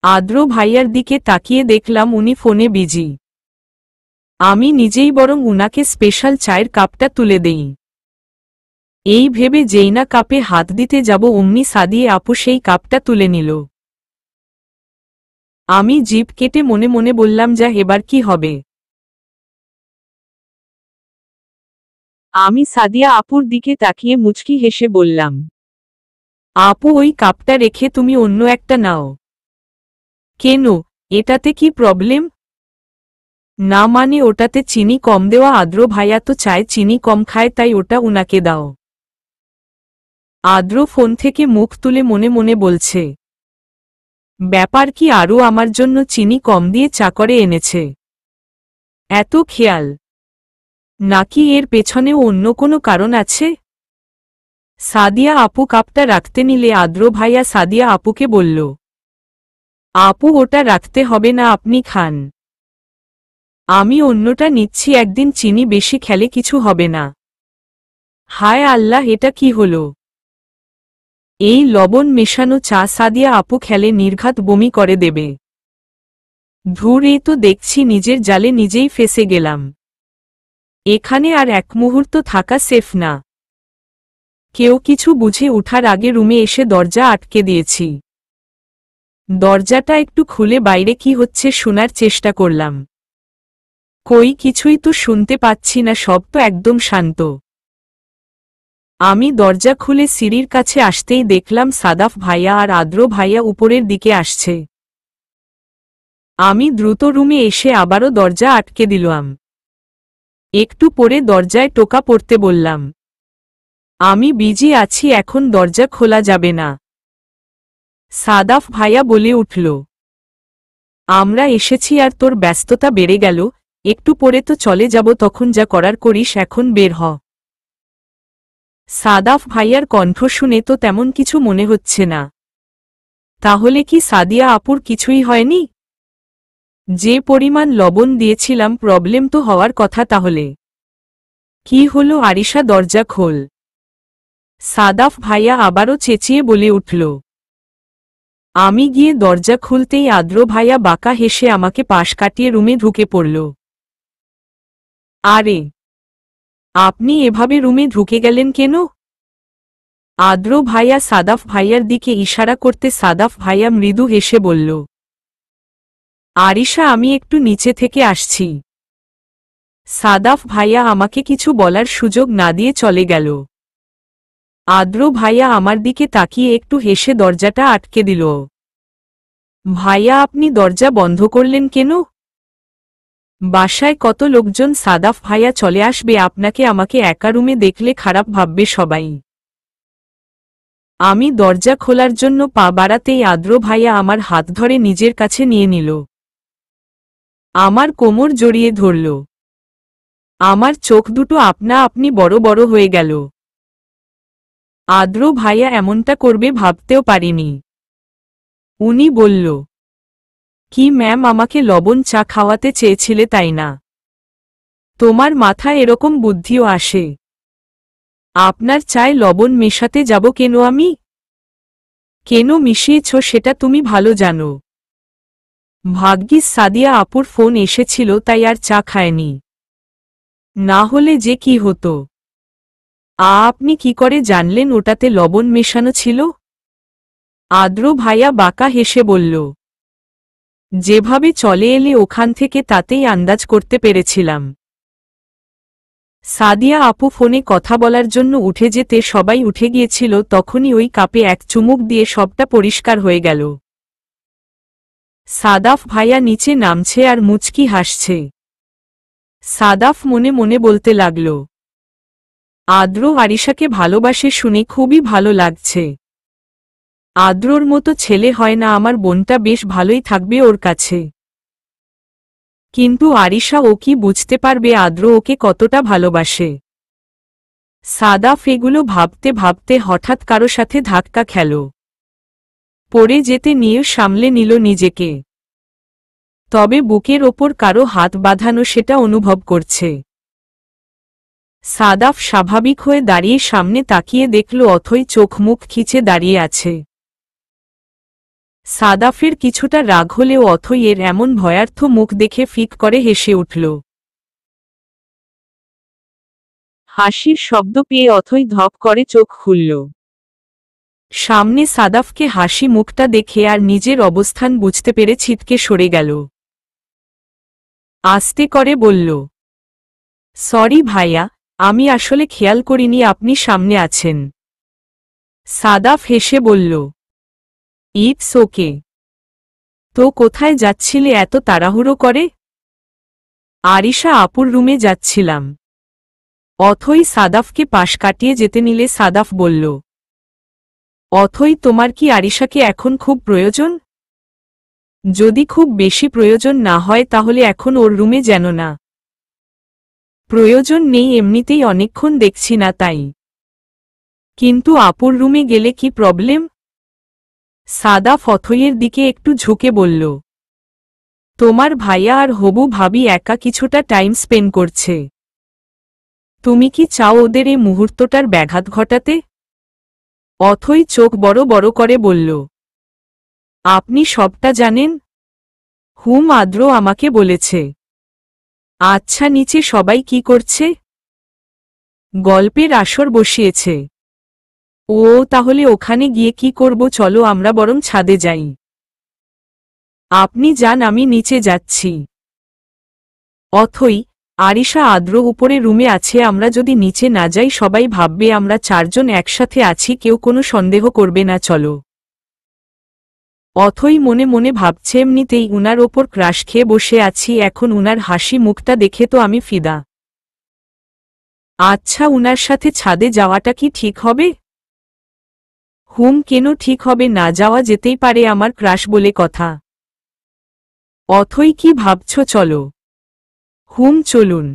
আদ্র ভাইয়ার দিকে তাকিয়ে দেখলাম উনি ফোনে বিজি। আমি নিজেই বরং উনাকে স্পেশাল চায়ের কাপটা তুলে দেই। এই ভেবে যেই না কাপে হাত দিতে যাব অমনি সাদিয়ে আপু সেই কাপটা তুলে নিল। আমি জিভ কেটে মনে মনে বললাম, যা এবার কি হবে। আমি সাদিয়া আপুর দিকে তাকিয়ে মুচকি হেসে বললাম, আপু ওই কাপটা রেখে তুমি অন্য একটা নাও। কেন, এটাতে কি প্রবলেম? না মানে ওটাতে চিনি কম দেওয়া, আদ্র ভাইয়া তো চায় চিনি কম খায়, তাই ওটা উনাকে দাও। আদ্র ফোন থেকে মুখ তুলে মনে মনে বলছে, ব্যাপার কি, আরও আমার জন্য চিনি কম দিয়ে চা করে এনেছে? এত খেয়াল, নাকি এর পেছনেও অন্য কোনো কারণ আছে? সাদিয়া আপু কাপটা রাখতে নিলে আদ্র ভাইয়া সাদিয়া আপুকে বলল, আপু ওটা রাখতে হবে না, আপনি খান। আমি অন্যটা নিচ্ছি, একদিন চিনি বেশি খেলে কিছু হবে না। হায় আল্লাহ, এটা কি হলো? এই লবণ মেশানো চা সাদিয়া আপু খেলে নির্ঘাত বমি করে দেবে। ধুর, এই তো দেখছি নিজের জালে নিজেই ফেসে গেলাম। এখানে আর এক মুহূর্ত থাকা সেফ না। কেউ কিছু বুঝে ওঠার আগে রুমে এসে দরজা আটকে দিয়েছি। দরজাটা একটু খুলে বাইরে কি হচ্ছে শোনার চেষ্টা করলাম। কই, কিছুই তো শুনতে পাচ্ছি না, সব তো একদম শান্ত। আমি দরজা খুলে সিঁড়ির কাছে আসতেই দেখলাম সাদাফ ভাইয়া আর আদ্র ভাইয়া উপরের দিকে আসছে। আমি দ্রুত রুমে এসে আবারও দরজা আটকে দিলাম। একটু পরে দরজায় টোকা পড়তে বললাম, আমি বিজি আছি, এখন দরজা খোলা যাবে না। সাদাফ ভাইয়া বলে উঠল, আমরা এসেছি আর তোর ব্যস্ততা বেড়ে গেল, একটু পরে তো চলে যাব, তখন যা করার করিস, এখন বের হ। সাদাফ ভাইয়ার কণ্ঠ শুনে তো তেমন কিছু মনে হচ্ছে না। তাহলে কি সাদিয়া আপুর কিছুই হয়নি? যে পরিমাণ লবণ দিয়েছিলাম, প্রবলেম তো হওয়ার কথা তাহলে। কি হলো আরিশা, দরজা খোল। সাদাফ ভাইয়া আবারও চেঁচিয়ে বলে উঠল। আমি গিয়ে দরজা খুলতেই আদ্র ভাইয়া বাঁকা হেসে আমাকে পাশ কাটিয়ে রুমে ঢুকে পড়ল। আরে, আপনি এভাবে রুমে ঢুকে গেলেন কেন? আদ্র ভাইয়া সাদাফ ভাইয়ার দিকে ইশারা করতে সাদাফ ভাইয়া মৃদু হেসে বলল, আরিশা আমি একটু নিচে থেকে আসছি। সাদাফ ভাইয়া আমাকে কিছু বলার সুযোগ না দিয়ে চলে গেল। আদ্র ভাইয়া আমার দিকে তাকিয়ে একটু হেসে দরজাটা আটকে দিল। ভাইয়া আপনি দরজা বন্ধ করলেন কেন? বাসায় কত লোকজন, সাদাফ ভাইয়া চলে আসবে, আপনাকে আমাকে একা রুমে দেখলে খারাপ ভাববে সবাই। আমি দরজা খোলার জন্য পা বাড়াতেই আদ্র ভাইয়া আমার হাত ধরে নিজের কাছে নিয়ে নিল। আমার কোমর জড়িয়ে ধরল। আমার চোখ দুটো আপনা আপনি বড় বড় হয়ে গেল। আদ্র ভাইয়া এমনটা করবে ভাবতেও পারিনি। উনি বলল, কি ম্যাম, আমাকে লবণ চা খাওয়াতে চেয়েছিলে তাই না? তোমার মাথায় এরকম বুদ্ধিও আসে? আপনার চায়ে লবণ মেশাতে যাব কেন আমি? কেন মিশিয়েছ সেটা তুমি ভালো জানো। ভাগ্যিস সাদিয়া আপুর ফোন এসেছিল তাই আর চা খায়নি, না হলে যে কি হতো। আপনি কি করে জানলেন ওটাতে লবণ মেশানো ছিল? আদ্র ভাইয়া বাঁকা হেসে বলল, যেভাবে চলে এলে ওখান থেকে তাতেই আন্দাজ করতে পেরেছিলাম। সাদিয়া আপু ফোনে কথা বলার জন্য উঠে যেতে সবাই উঠে গিয়েছিল, তখনই ওই কাপে এক চুমুক দিয়ে সবটা পরিষ্কার হয়ে গেল। সাদাফ ভাইয়া নিচে নামছে আর মুচকি হাসছে। সাদাফ মনে মনে বলতে লাগল, আদ্র আরিশাকে ভালোবাসে শুনে খুবই ভালো লাগছে। আদ্রর মতো ছেলে হয় না, আমার বোনটা বেশ ভালোই থাকবে ওর কাছে। কিন্তু আরিশা ও কি বুঝতে পারবে আদ্র ওকে কতটা ভালোবাসে? সাদাফ এগুলো ভাবতে ভাবতে হঠাৎ কারো সাথে ধাক্কা খেল। পড়ে যেতে নিয়ে সামলে নিল নিজেকে। তবে বুকের ওপর কারো হাত বাঁধানো সেটা অনুভব করছে। সাদাফ স্বাভাবিক হয়ে দাঁড়িয়ে সামনে তাকিয়ে দেখল অথই চোখ মুখ খিচে দাঁড়িয়ে আছে। সাদাফের কিছুটা রাগ হলেও অথই এর এমন ভয়ার্থ মুখ দেখে ফিক করে হেসে উঠল। হাসির শব্দ পেয়ে অথই ধপ করে চোখ খুলল। সামনে সাদাফকে হাসি মুখটা দেখে আর নিজের অবস্থান বুঝতে পেরে ছিটকে সরে গেল। আস্তে করে বলল, সরি ভাইয়া, আমি আসলে খেয়াল করিনি আপনি সামনে আছেন। সাদাফ হেসে বলল, ইটস ওকে। তো কোথায় যাচ্ছিলে এত তাড়াহুড়ো করে? আরিশা আপুর রুমে যাচ্ছিলাম। অথই সাদাফকে পাশ কাটিয়ে যেতে নিলে সাদাফ বলল, অথই তোমার কি আরিশাকে এখন খুব প্রয়োজন? যদি খুব বেশি প্রয়োজন না হয় তাহলে এখন ওর রুমে যেন না। প্রয়োজন নেই, এমনিতেই অনেকক্ষণ দেখছি না তাই। কিন্তু আপুর রুমে গেলে কি প্রবলেম? সাদাফ অথইয়ের দিকে একটু ঝুঁকে বলল, তোমার ভাইয়া আর হবু ভাবি একা কিছুটা টাইম স্পেন্ড করছে। তুমি কি চাও ওদের এই মুহূর্তটার ব্যাঘাত ঘটাতে? অথই চোখ বড় বড় করে বলল, আপনি সবটা জানেন? আদ্র আমাকে বলেছে। আচ্ছা, নিচে সবাই কি করছে? গল্পের আসর বসিয়েছে। ও, তাহলে ওখানে গিয়ে কি করব? চলো আমরা বরং ছাদে যাই। আপনি যান, আমি নিচে যাচ্ছি। অথই, আরিশা আদ্র উপরে রুমে আছে, আমরা যদি নিচে না যাই সবাই ভাববে আমরা চারজন একসাথে আছি, কেউ কোনো সন্দেহ করবে না, চলো। অথই মনে মনে ভাবছে এমনিতেই উনার ওপর ক্রাশ খেয়ে বসে আছি, এখন উনার হাসি মুখটা দেখে তো আমি ফিদা। আচ্ছা, উনার সাথে ছাদে যাওয়াটা কি ঠিক হবে? কেন ঠিক হবে না? যাওয়া যেতেই পারে, আমার ক্রাশ বলে কথা। অথই কি ভাবছ? চলো। চলুন।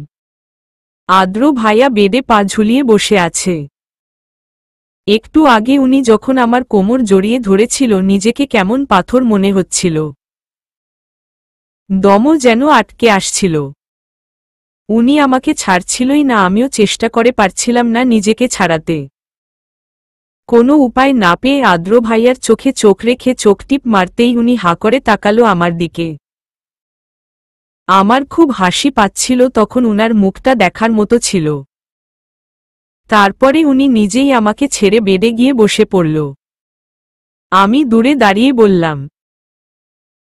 আদ্র ভাইয়া বেডে পা ঝুলিয়ে বসে আছে। একটু আগে উনি যখন আমার কোমর জড়িয়ে ধরেছিল নিজেকে কেমন পাথর মনে হচ্ছিল। দমও যেন আটকে আসছিল। উনি আমাকে ছাড়ছিলই না, আমিও চেষ্টা করে পারছিলাম না নিজেকে ছাড়াতে। কোনো উপায় না পেয়ে আদ্র ভাইয়ার চোখে চোখ রেখে চোখ টিপ মারতেই উনি হাঁ করে তাকালো আমার দিকে। আমার খুব হাসি পাচ্ছিল তখন উনার মুখটা দেখার মতো ছিল। তারপরে উনি নিজেই আমাকে ছেড়ে বেডে গিয়ে বসে পড়ল। আমি দূরে দাঁড়িয়ে বললাম,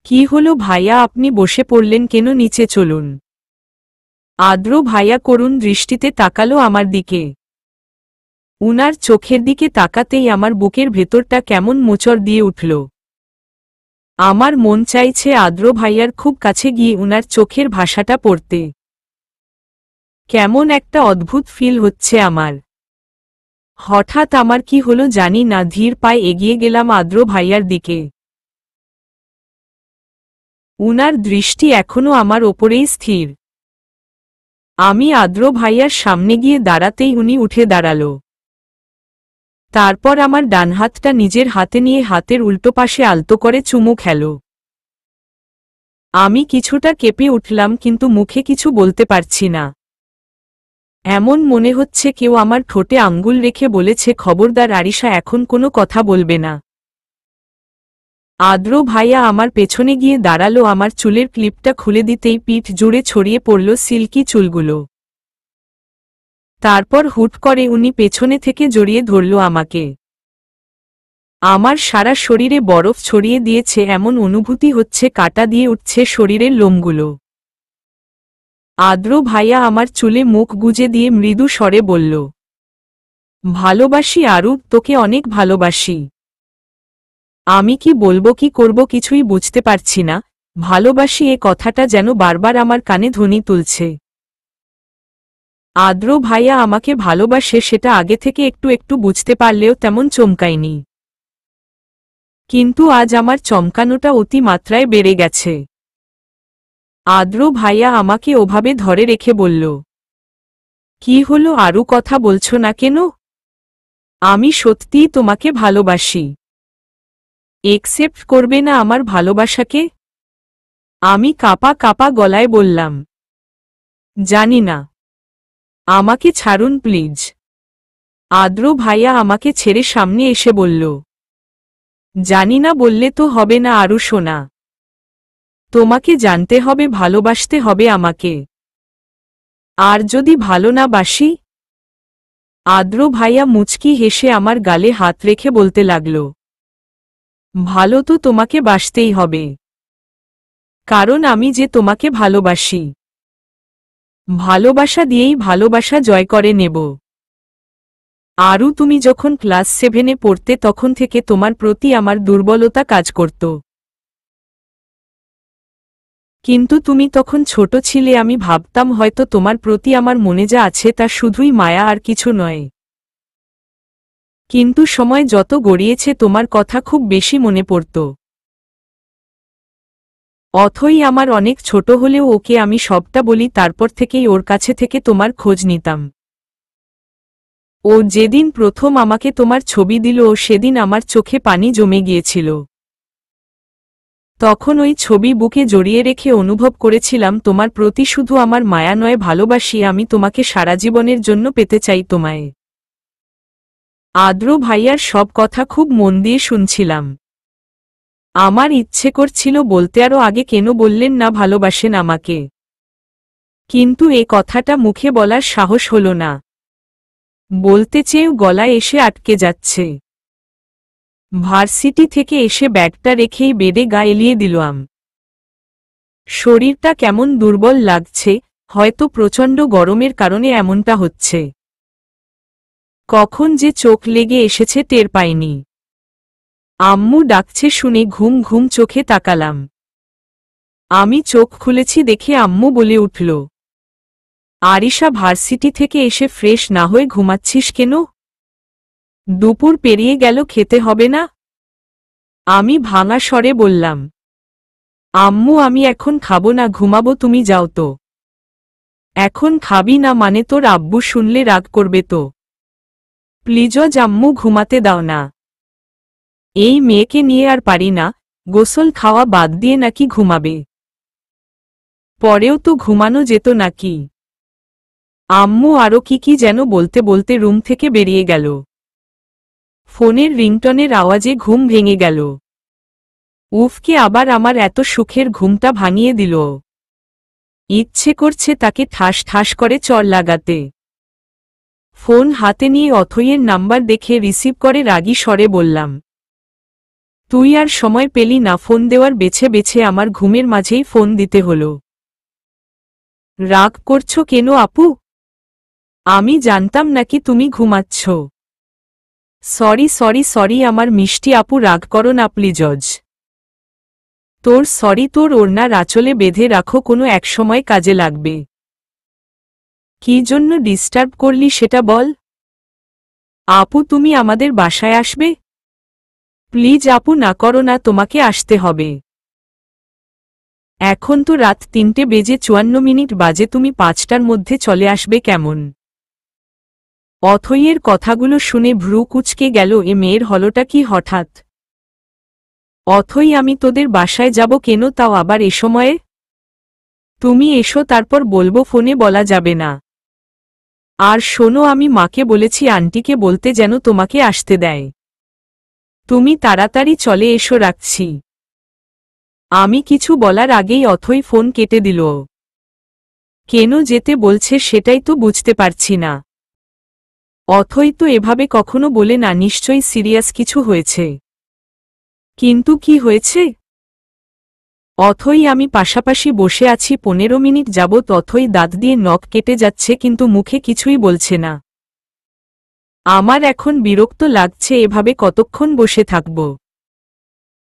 কি হলো ভাইয়া, আপনি বসে পড়লেন কেন, নিচে চলুন। আদ্র ভাইয়া করুণ দৃষ্টিতে তাকালো আমার দিকে। উনার চোখের দিকে তাকাতেই আমার বুকের ভেতরটা কেমন মোচড় দিয়ে উঠল। আমার মন চাইছে আদ্র ভাইয়ার খুব কাছে গিয়ে উনার চোখের ভাষাটা পড়তে। কেমন একটা অদ্ভুত ফিল হচ্ছে আমার। হঠাৎ আমার কি হলো জানি না, ধীর পায়ে এগিয়ে গেলাম আদ্র ভাইয়ার দিকে। উনার দৃষ্টি এখনো আমার ওপরেই স্থির। আমি আদ্র ভাইয়ার সামনে গিয়ে দাঁড়াতেই উনি উঠে দাঁড়ালো। তারপর আমার ডান হাতটা নিজের হাতে নিয়ে হাতের উল্টো পাশে আলতো করে চুমু খেল। আমি কিছুটা কেঁপে উঠলাম, কিন্তু মুখে কিছু বলতে পারছি না। এমন মনে হচ্ছে কেউ আমার ঠোঁটে আঙ্গুল রেখে বলেছে, খবরদার আরিশা, এখন কোনো কথা বলবে না। আদ্র ভাইয়া আমার পেছনে গিয়ে দাঁড়ালো। আমার চুলের ক্লিপটা খুলে দিতেই পিঠ জুড়ে ছড়িয়ে পড়ল সিল্কি চুলগুলো। তারপর হুট করে উনি পেছনে থেকে জড়িয়ে ধরল আমাকে। আমার সারা শরীরে বরফ ছড়িয়ে দিয়েছে এমন অনুভূতি হচ্ছে, কাটা দিয়ে উঠছে শরীরের লোমগুলো। আদ্র ভাইয়া আমার চুলে মুখ গুজে দিয়ে মৃদু স্বরে বলল, ভালোবাসি আরু, তোকে অনেক ভালোবাসি। আমি কি বলবো কি করব কিছুই বুঝতে পারছি না। ভালোবাসি এ কথাটা যেন বারবার আমার কানে ধ্বনি তুলছে। আদ্র ভাইয়া আমাকে ভালোবাসে সেটা আগে থেকে একটু একটু বুঝতে পারলেও তেমন চমকায়নি। কিন্তু আজ আমার চমকানোটা অতি মাত্রায় বেড়ে গেছে। আদ্র ভাইয়া আমাকে ওভাবে ধরে রেখে বলল, কি হলো আরু, কথা বলছো না কেন? আমি সত্যিই তোমাকে ভালোবাসি। একসেপ্ট করবে না আমার ভালোবাসাকে? আমি কাঁপা কাঁপা গলায় বললাম, জানি না। আমাকে ছাড়ুন প্লিজ। আদ্র ভাইয়া আমাকে ছেড়ে সামনে এসে বলল, জানি না বললে তো হবে না আরু সোনা। তোমাকে জানতে হবে, ভালোবাসতে হবে আমাকে। আর যদি ভালো না বাসি? আদ্র ভাইয়া মুচকি হেসে আমার গালে হাত রেখে বলতে লাগল, ভালো তো তোমাকে বাসতেই হবে, কারণ আমি যে তোমাকে ভালোবাসি। ভালোবাসা দিয়েই ভালোবাসা জয় করে নেব। আরু, তুমি যখন ক্লাস 7-এ পড়তে তখন থেকে তোমার প্রতি আমার দুর্বলতা কাজ করত। কিন্তু তুমি তখন ছোট ছিলে, আমি ভাবতাম হয়তো তোমার প্রতি আমার মনে যা আছে তা শুধুই মায়া আর কিছু নয়। কিন্তু সময় যত গড়িয়েছে তোমার কথা খুব বেশি মনে পড়ত। অথই আমার অনেক ছোট হলেও ওকে আমি সবটা বলি, তারপর থেকেই ওর কাছে থেকে তোমার খোঁজ নিতাম। ও যেদিন প্রথম আমাকে তোমার ছবি দিল সেদিন আমার চোখে পানি জমে গিয়েছিল। তখন ওই ছবি বুকে জড়িয়ে রেখে অনুভব করেছিলাম তোমার প্রতি শুধু আমার মায়া নয়, ভালোবাসি। আমি তোমাকে সারা জীবনের জন্য পেতে চাই তোমায়। আদ্র ভাইয়ার সব কথা খুব মন দিয়ে শুনছিলাম। আমার ইচ্ছে করছিল বলতে, আরও আগে কেন বললেন না ভালোবাসেন আমাকে? কিন্তু এ কথাটা মুখে বলার সাহস হল না। বলতে চেয়েও গলায় এসে আটকে যাচ্ছে। ভার্সিটি থেকে এসে ব্যাগটা রেখেই বেডে গা এলিয়ে দিলাম। শরীরটা কেমন দুর্বল লাগছে, হয়তো প্রচণ্ড গরমের কারণে এমনটা হচ্ছে। কখন যে চোখ লেগে এসেছে টের পাইনি। আম্মু ডাকছে শুনে ঘুম ঘুম চোখে তাকালাম। আমি চোখ খুলেছি দেখে আম্মু বলে উঠল, আরিশা, ভার্সিটি থেকে এসে ফ্রেশ না হয়ে ঘুমাচ্ছিস কেন? দুপুর পেরিয়ে গেল, খেতে হবে না? আমি ভাঙা স্বরে বললাম, আম্মু আমি এখন খাবো না, ঘুমাবো, তুমি যাও তো। এখন খাবি না মানে তোর আব্বু শুনলে রাগ করবে তো। প্লিজ আম্মু, ঘুমাতে দাও না। এই মেয়েকে নিয়ে আর পারি না, গোসল খাওয়া বাদ দিয়ে নাকি ঘুমাবে। পরেও তো ঘুমানো যেত নাকি? আম্মু আরও কি কি যেন বলতে বলতে রুম থেকে বেরিয়ে গেল। ফোনের রিংটনের আওয়াজে ঘুম ভেঙে গেল। উফকে আবার আমার এত সুখের ঘুমটা ভাঙিয়ে দিল। ইচ্ছে করছে তাকে ঠাস ঠাস করে চড় লাগাতে। ফোন হাতে নিয়ে অথইয়ের নাম্বার দেখে রিসিভ করে রাগী স্বরে বললাম, তুই আর সময় পেলি না ফোন দেওয়ার, বেছে বেছে আমার ঘুমের মাঝেই ফোন দিতে হলো। রাগ করছো কেন আপু? আমি জানতাম নাকি তুমি ঘুমাচ্ছ? সরি সরি সরি আমার মিষ্টি আপু, রাগ করো না প্লিজ। তোর সরি তোর ওড়নার আঁচলে বেঁধে রাখো, কোনো একসময় কাজে লাগবে। কি জন্য ডিস্টার্ব করলি সেটা বল। আপু তুমি আমাদের বাসায় আসবে? প্লিজ আপু না করো না, তোমাকে আসতে হবে। এখন তো রাত 3:54 বাজে, তুমি 5টার মধ্যে চলে আসবে কেমন? অথইয়ের কথাগুলো শুনে ভ্রু কুঁচকে গেল। এ মেয়ের হলোটা কি হঠাৎ? অথই আমি তোদের বাসায় যাব কেন, তাও আবার এ সময়ে? তুমি এসো তারপর বলবো, ফোনে বলা যাবে না। আর শোনো, আমি মাকে বলেছি আন্টিকে বলতে যেন তোমাকে আসতে দেয়। তুমি তাড়াতাড়ি চলে এসো, রাখছি। আমি কিছু বলার আগেই অথই ফোন কেটে দিল। কেন যেতে বলছে সেটাই তো বুঝতে পারছি না। অথই তো এভাবে কখনো বলে না, নিশ্চয়ই সিরিয়াস কিছু হয়েছে। কিন্তু কি হয়েছে? অথই আমি পাশাপাশি বসে আছি 15 মিনিট যাবৎ। অথই দাঁত দিয়ে নখ কেটে যাচ্ছে কিন্তু মুখে কিছুই বলছে না। আমার এখন বিরক্ত লাগছে, এভাবে কতক্ষণ বসে থাকব।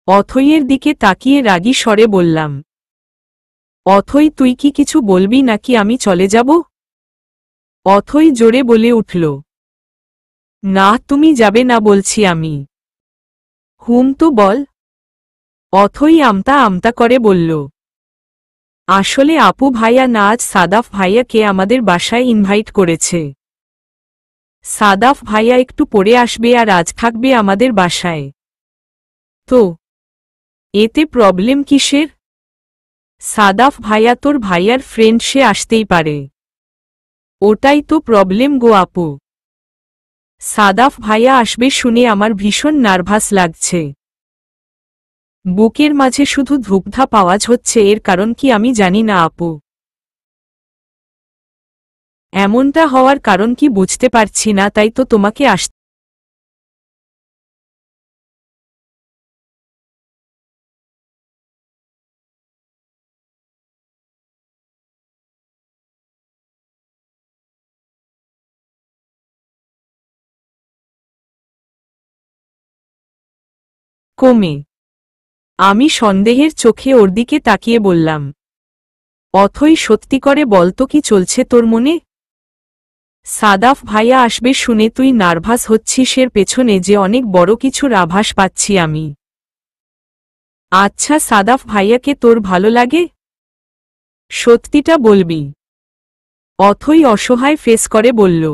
অথইয়ের দিকে তাকিয়ে রাগী স্বরে বললাম, অথই তুই কি কিছু বলবি নাকি আমি চলে যাব? অথই জোরে বলে উঠল, না তুমি যাবে না বলছি আমি। হুম তো বল। অথই আমতা আমতা করে বলল, আসলে আপু ভাইয়া না, আজ সাদাফ ভাইয়াকে আমাদের বাসায় ইনভাইট করেছে। সাদাফ ভাইয়া একটু পরে আসবে আর আজ থাকবে আমাদের বাসায়। তো এতে প্রবলেম কিসের? সাদাফ ভাইয়া তোর ভাইয়ার ফ্রেন্ড, সে আসতেই পারে। ওটাই তো প্রবলেম গো আপু। সাদাফ ভাইয়া আসবে শুনে আমার ভীষণ নার্ভাস লাগছে। বুকের মাঝে শুধু ধুকধাপ আওয়াজ হচ্ছে, এর কারণ কি আমি জানি না আপু। এমনটা হওয়ার কারণ কি বুঝতে পারছি না, তাই তো তোমাকে আসতে। কমে আমি সন্দেহের চোখে ওর দিকে তাকিয়ে বললাম, অথই সত্যি করে বলতো কি চলছে তোর মনে? সাদাফ ভাইয়া আসবে শুনে তুই নার্ভাস হচ্ছিস, এর পেছনে যে অনেক বড় কিছুর আভাস পাচ্ছি আমি। আচ্ছা সাদাফ ভাইয়াকে তোর ভালো লাগে? সত্যিটা বলবি? অথই অসহায় ফেস করে বলল,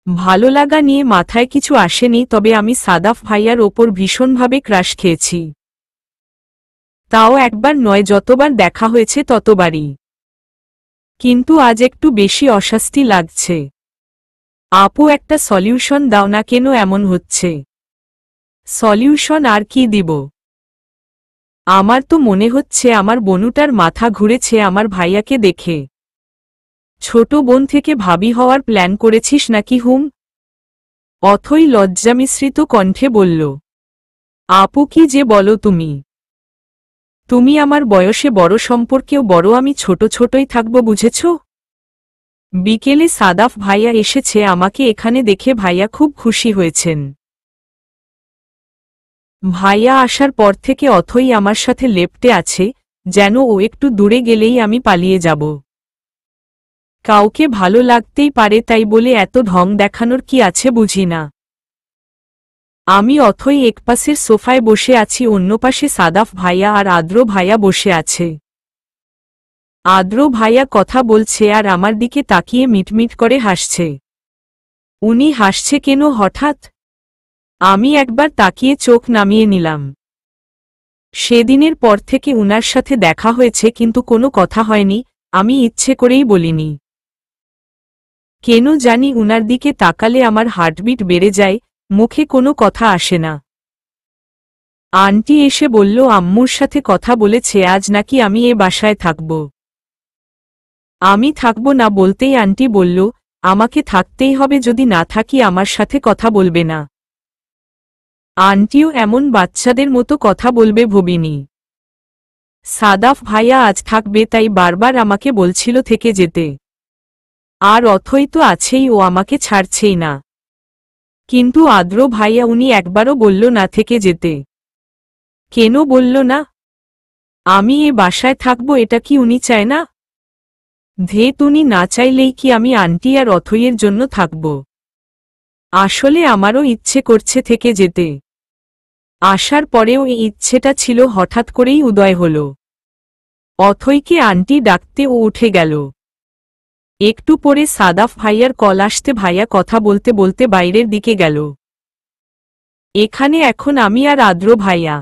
ভালো লাগা নিয়ে মাথায় কিছু আসেনি, তবে আমি সাদাফ ভাইয়ার ওপর ভীষণভাবে ক্রাশ খেয়েছি। তাও একবার নয়, যতবার দেখা হয়েছে ততবারই। কিন্তু আজ একটু বেশি অস্বস্তি লাগছে। আপু একটা সলিউশন দাও না, কেন এমন হচ্ছে? সলিউশন আর কি দিব? আমার তো মনে হচ্ছে আমার বনুটার মাথা ঘুরেছে আমার ভাইয়াকে দেখে। ছোট বোন থেকে ভাবি হওয়ার প্ল্যান করেছিস নাকি হুম? অথই লজ্জামিশ্রিত কণ্ঠে বলল, আপু কি যে বলো তুমি? তুমি আমার বয়সে বড়, সম্পর্কেও বড়, আমি ছোট ছোটই থাকব, বুঝেছ? বিকেলে সাদাফ ভাইয়া এসেছে, আমাকে এখানে দেখে ভাইয়া খুব খুশি হয়েছেন। ভাইয়া আসার পর থেকে অথই আমার সাথে লেপ্টে আছে, যেন ও একটু দূরে গেলেই আমি পালিয়ে যাব। কাউকে ভালো লাগতেই পারে, তাই বলে এত ঢং দেখানোর কি আছে বুঝি না। আমি অথই একপাশের সোফায় বসে আছি, অন্য পাশে সাদাফ ভাইয়া আর আদ্র ভাইয়া বসে আছে। আদ্র ভাইয়া কথা বলছে আর আমার দিকে তাকিয়ে মিটমিট করে হাসছে। উনি হাসছে কেন হঠাৎ? আমি একবার তাকিয়ে চোখ নামিয়ে নিলাম। সেদিনের পর থেকে উনার সাথে দেখা হয়েছে কিন্তু কোনো কথা হয়নি, আমি ইচ্ছে করেই বলিনি। কেন জানি উনার দিকে তাকালে আমার হার্টবিট বেড়ে যায়, মুখে কোনো কথা আসে না। আন্টি এসে বলল আম্মুর সাথে কথা বলেছে আজ নাকি আমি এ বাসায় থাকব। আমি থাকব না বলতেই আন্টি বলল, আমাকে থাকতেই হবে, যদি না থাকি আমার সাথে কথা বলবে না। আন্টিও এমন বাচ্চাদের মতো কথা বলবে ভাবিনি। সাদাফ ভাইয়া আজ থাকবে তাই বারবার আমাকে বলছিল থেকে যেতে। আর অথই তো আছেই, ও আমাকে ছাড়ছেই না। কিন্তু আদ্র ভাইয়া উনি একবারও বলল না থেকে যেতে। কেন বলল না? আমি এ বাসায় থাকব এটা কি উনি চায় না? উনি না চাইলেই কি আমি আন্টি আর অথইয়ের জন্য থাকব? আসলে আমারও ইচ্ছে করছে থেকে যেতে। আসার পরেও এই ইচ্ছেটা ছিল, হঠাৎ করেই উদয় হল। অথইকে আন্টি ডাকতে ও উঠে গেল। একটু পরে সাদাফ ভাইয়ার কল আসতে ভাইয়া কথা বলতে বলতে বাইরের দিকে গেল। এখানে এখন আমি আর আদ্র ভাইয়া।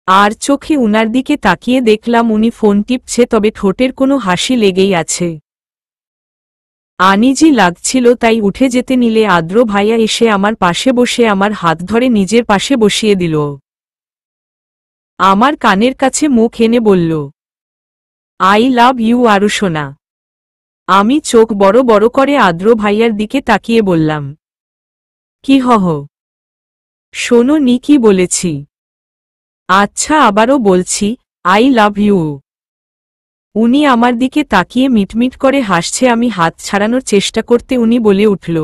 আর চোখে উনার দিকে তাকিয়ে দেখলাম উনি ফোন টিপছে, তবে ঠোঁটের কোনো হাসি লেগেই আছে। আনিজি লাগছিল, তাই উঠে যেতে নিলে আদ্র ভাইয়া এসে আমার পাশে বসে আমার হাত ধরে নিজের পাশে বসিয়ে দিল। আমার কানের কাছে মুখ এনে বলল, আই লাভ ইউ আরুশোনা। আমি চোখ বড় বড় করে আদ্র ভাইয়ার দিকে তাকিয়ে বললাম, কি হহ? শোনো নি কি বলেছি? আচ্ছা আবারও বলছি, আই লাভ ইউ। উনি আমার দিকে তাকিয়ে মিটমিট করে হাসছে। আমি হাত ছাড়ানোর চেষ্টা করতে উনি বলে উঠল,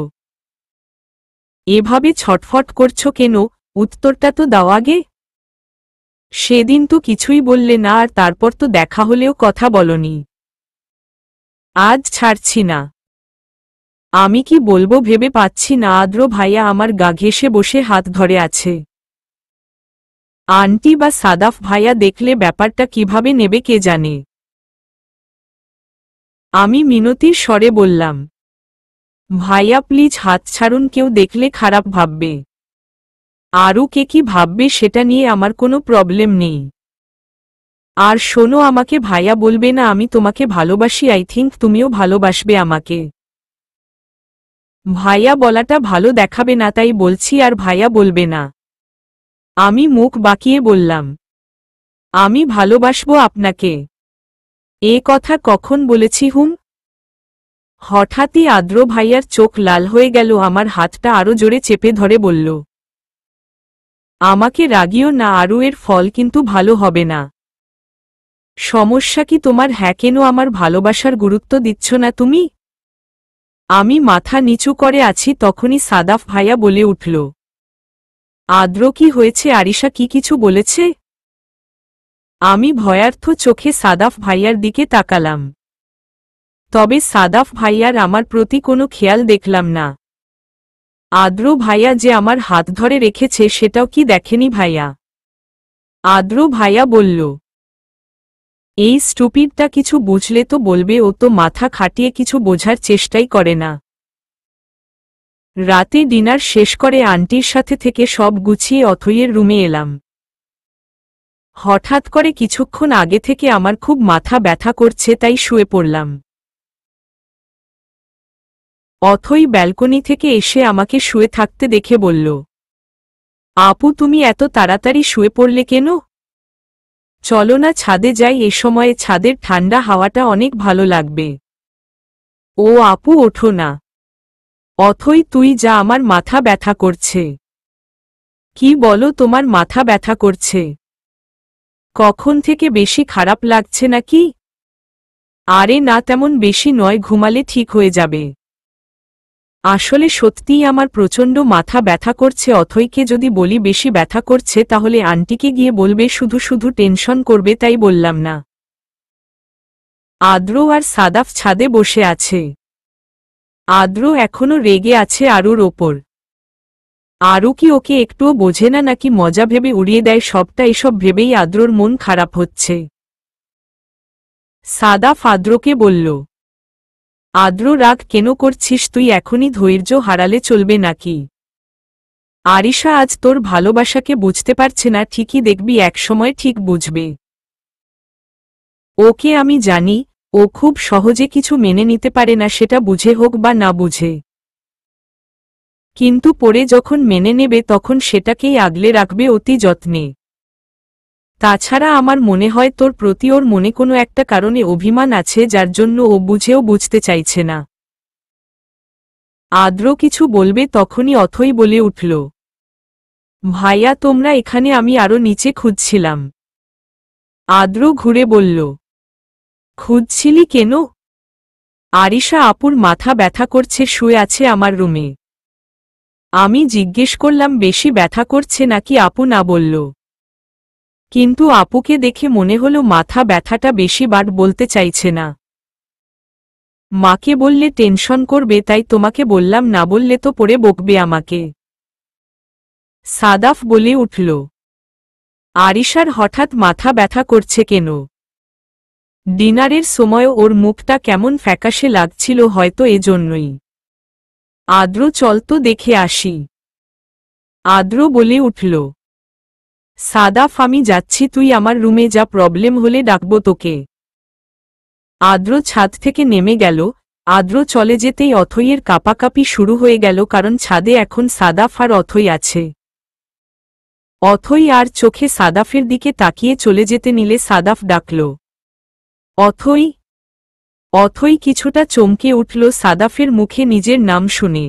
এভাবে ছটফট করছো কেন? উত্তরটা তো দাও আগে। সেদিন তো কিছুই বললে না, আর তারপর তো দেখা হলেও কথা বলনি। আজ ছাড়ছি না। আমি কি বলবো ভেবে পাচ্ছি না। আদ্র ভাইয়া আমার গা ঘেঁষে বসে হাত ধরে আছে। আন্টি বা সাদাফ ভাইয়া দেখলে ব্যাপারটা কিভাবে নেবে কে জানে। আমি মিনতির স্বরে বললাম, ভাইয়া প্লিজ হাত ছাড়ুন, কেউ দেখলে খারাপ ভাববে। আরও কে কি ভাববে সেটা নিয়ে আমার কোনো প্রবলেম নেই। আর শোনো, আমাকে ভাইয়া বলবে না, আমি তোমাকে ভালোবাসি। আই থিংক তুমিও ভালোবাসবে আমাকে। ভাইয়া বলাটা ভালো দেখাবে না তাই বলছি, আর ভাইয়া বলবে না। আমি মুখ বাঁকিয়ে বললাম, আমি ভালোবাসবো আপনাকে। এ কথা কখন বলেছি হুম? হঠাৎই আদ্র ভাইয়ার চোখ লাল হয়ে গেল। আমার হাতটা আরো জোরে চেপে ধরে বলল, আমাকে রাগিও না আরু, এর ফল কিন্তু ভালো হবে না। সমস্যা কি তোমার? হ্যাঁ কেন আমার ভালোবাসার গুরুত্ব দিচ্ছ না তুমি? আমি মাথা নিচু করে আছি, তখনই সাদাফ ভাইয়া বলে উঠল, আদ্র কি হয়েছে? আরিশা কি কিছু বলেছে? আমি ভয়ার্থ চোখে সাদাফ ভাইয়ার দিকে তাকালাম। তবে সাদাফ ভাইয়ার আমার প্রতি কোনো খেয়াল দেখলাম না। আদ্র ভাইয়া যে আমার হাত ধরে রেখেছে সেটাও কি দেখেনি ভাইয়া? আদ্র ভাইয়া বলল, এই স্টুপিডটা কিছু বুঝলে তো বলবে, ও তো মাথা খাটিয়ে কিছু বোঝার চেষ্টাই করে না। রাতে ডিনার শেষ করে আন্টির সাথে থেকে সব গুছিয়ে অথইয়ের রুমে এলাম। হঠাৎ করে কিছুক্ষণ আগে থেকে আমার খুব মাথা ব্যথা করছে, তাই শুয়ে পড়লাম। অথই ব্যালকনি থেকে এসে আমাকে শুয়ে থাকতে দেখে বলল, আপু তুমি এত তাড়াতাড়ি শুয়ে পড়লে কেন? চলো না ছাদে যাই, এ সময়ে ছাদের ঠান্ডা হাওয়াটা অনেক ভালো লাগবে। ও আপু ওঠো না। অথই তুই যা, আমার মাথা ব্যথা করছে। কি বলো, তোমার মাথা ব্যথা করছে? কখন থেকে বেশি খারাপ লাগছে নাকি? আরে না, তেমন বেশি নয়, ঘুমালে ঠিক হয়ে যাবে। আসলে সত্যিই আমার প্রচণ্ড মাথা ব্যথা করছে। অথইকে যদি বলি বেশি ব্যথা করছে তাহলে আন্টিকে গিয়ে বলবে, শুধু শুধু টেনশন করবে, তাই বললাম না। আদ্র আর সাদাফ ছাদে বসে আছে। আদ্র এখনো রেগে আছে আরুর ওপর। আরু কি ওকে একটুও বোঝে না নাকি মজা ভেবে উড়িয়ে দেয় সবটা? এসব ভেবেই আদ্রর মন খারাপ হচ্ছে। সাদাফ আদ্রকে বলল, আদ্র রাগ কেন করছিস তুই? এখনই ধৈর্য হারালে চলবে নাকি? আরিশা আজ তোর ভালোবাসাকে বুঝতে পারছে না, ঠিকই দেখবি একসময় ঠিক বুঝবে। ওকে আমি জানি, ও খুব সহজে কিছু মেনে নিতে পারে না, সেটা বুঝে হোক বা না বুঝে। কিন্তু পরে যখন মেনে নেবে তখন সেটাকেই আগলে রাখবে অতি যত্নে। তাছাড়া আমার মনে হয় তোর প্রতি ওর মনে কোনো একটা কারণে অভিমান আছে, যার জন্য ও বুঝেও বুঝতে চাইছে না। আদ্র কিছু বলবে তখনই অথই বলে উঠল, ভাইয়া তোমরা এখানে, আমি আরো নিচে খুঁজছিলাম। আদ্র ঘুরে বলল, খুঁজছিলি কেন? আরিশা আপুর মাথা ব্যথা করছে, শুয়ে আছে আমার রুমে। আমি জিজ্ঞেস করলাম বেশি ব্যথা করছে নাকি, আপু না বলল। কিন্তু আপুকে দেখে মনে হলো মাথা ব্যথাটা বেশি বার বলতে চাইছে না। মাকে বললে টেনশন করবে, তাই তোমাকে বললাম, না বললে তো পরে বকবে আমাকে। সাদাফ বলে উঠল, আরিশার হঠাৎ মাথা ব্যথা করছে কেন? ডিনারের সময় ওর মুখটা কেমন ফ্যাকাশে লাগছিল, হয়তো এজন্যই। আদ্র চল তো দেখে আসি। আদ্র বলে উঠল, সাদাফ আমি যাচ্ছি, তুই আমার রুমে যা, প্রবলেম হলে ডাকবো তোকে। আদ্র ছাদ থেকে নেমে গেল। আদ্র চলে যেতেই অথইয়ের কাঁপাকাঁপি শুরু হয়ে গেল, কারণ ছাদে এখন সাদাফ আর অথই আছে। অথই আর চোখে সাদাফের দিকে তাকিয়ে চলে যেতে নিলে সাদাফ ডাকল, অথই। অথই কিছুটা চমকে উঠল সাদাফের মুখে নিজের নাম শুনে।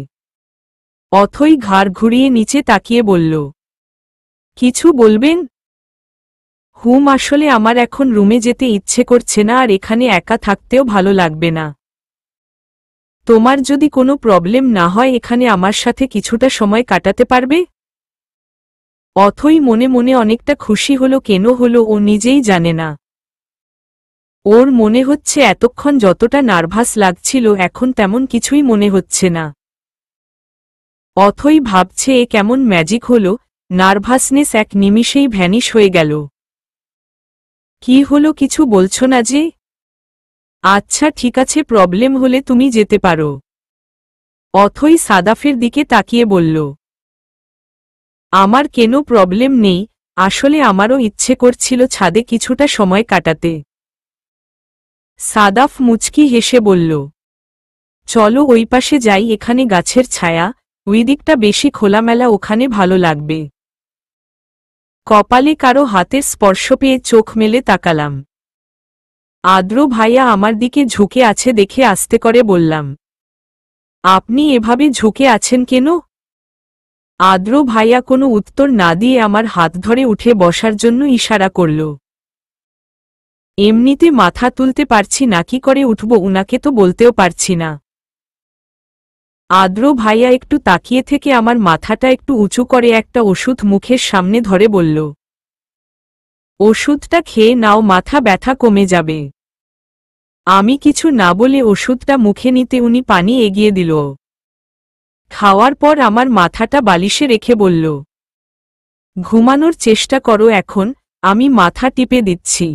অথই ঘাড় ঘুরিয়ে নিচে তাকিয়ে বলল, কিছু বলবেন? আসলে আমার এখন রুমে যেতে ইচ্ছে করছে না, আর এখানে একা থাকতেও ভালো লাগবে না। তোমার যদি কোনো প্রবলেম না হয় এখানে আমার সাথে কিছুটা সময় কাটাতে পারবে? অথই মনে মনে অনেকটা খুশি হলো, কেন হলো ও নিজেই জানে না। ওর মনে হচ্ছে এতক্ষণ যতটা নার্ভাস লাগছিল এখন তেমন কিছুই মনে হচ্ছে না। অথই ভাবছে এ কেমন ম্যাজিক হলো, নার্ভাসনেস এক নিমিষেই ভ্যানিশ হয়ে গেল। কি হলো, কিছু বলছো না যে? আচ্ছা ঠিক আছে, প্রবলেম হলে তুমি যেতে পারো। অথই সাদাফের দিকে তাকিয়ে বলল, আমার কেন প্রবলেম নেই, আসলে আমারও ইচ্ছে করছিল ছাদে কিছুটা সময় কাটাতে। সাদাফ মুচকি হেসে বলল, চলো ওই পাশে যাই, এখানে গাছের ছায়া, ওই দিকটা বেশি খোলামেলা, ওখানে ভালো লাগবে। কপালে কারো হাতের স্পর্শ পেয়ে চোখ মেলে তাকালাম। আদ্র ভাইয়া আমার দিকে ঝুঁকে আছে দেখে আস্তে করে বললাম, আপনি এভাবে ঝুঁকে আছেন কেন? আদ্র ভাইয়া কোনো উত্তর না দিয়ে আমার হাত ধরে উঠে বসার জন্য ইশারা করল। এমনিতে মাথা তুলতে পারছি না, কি করে উঠব উনাকে তো বলতেও পারছি না। আদ্র ভাইয়া একটু তাকিয়ে থেকে আমার মাথাটা একটু উঁচু করে একটা ওষুধ মুখের সামনে ধরে বলল, ওষুধটা খেয়ে নাও, মাথা ব্যথা কমে যাবে। আমি কিছু না বলে ওষুধটা মুখে নিতে উনি পানি এগিয়ে দিল। খাওয়ার পর আমার মাথাটা বালিশে রেখে বলল, ঘুমানোর চেষ্টা করো এখন, আমি মাথা টিপে দিচ্ছি।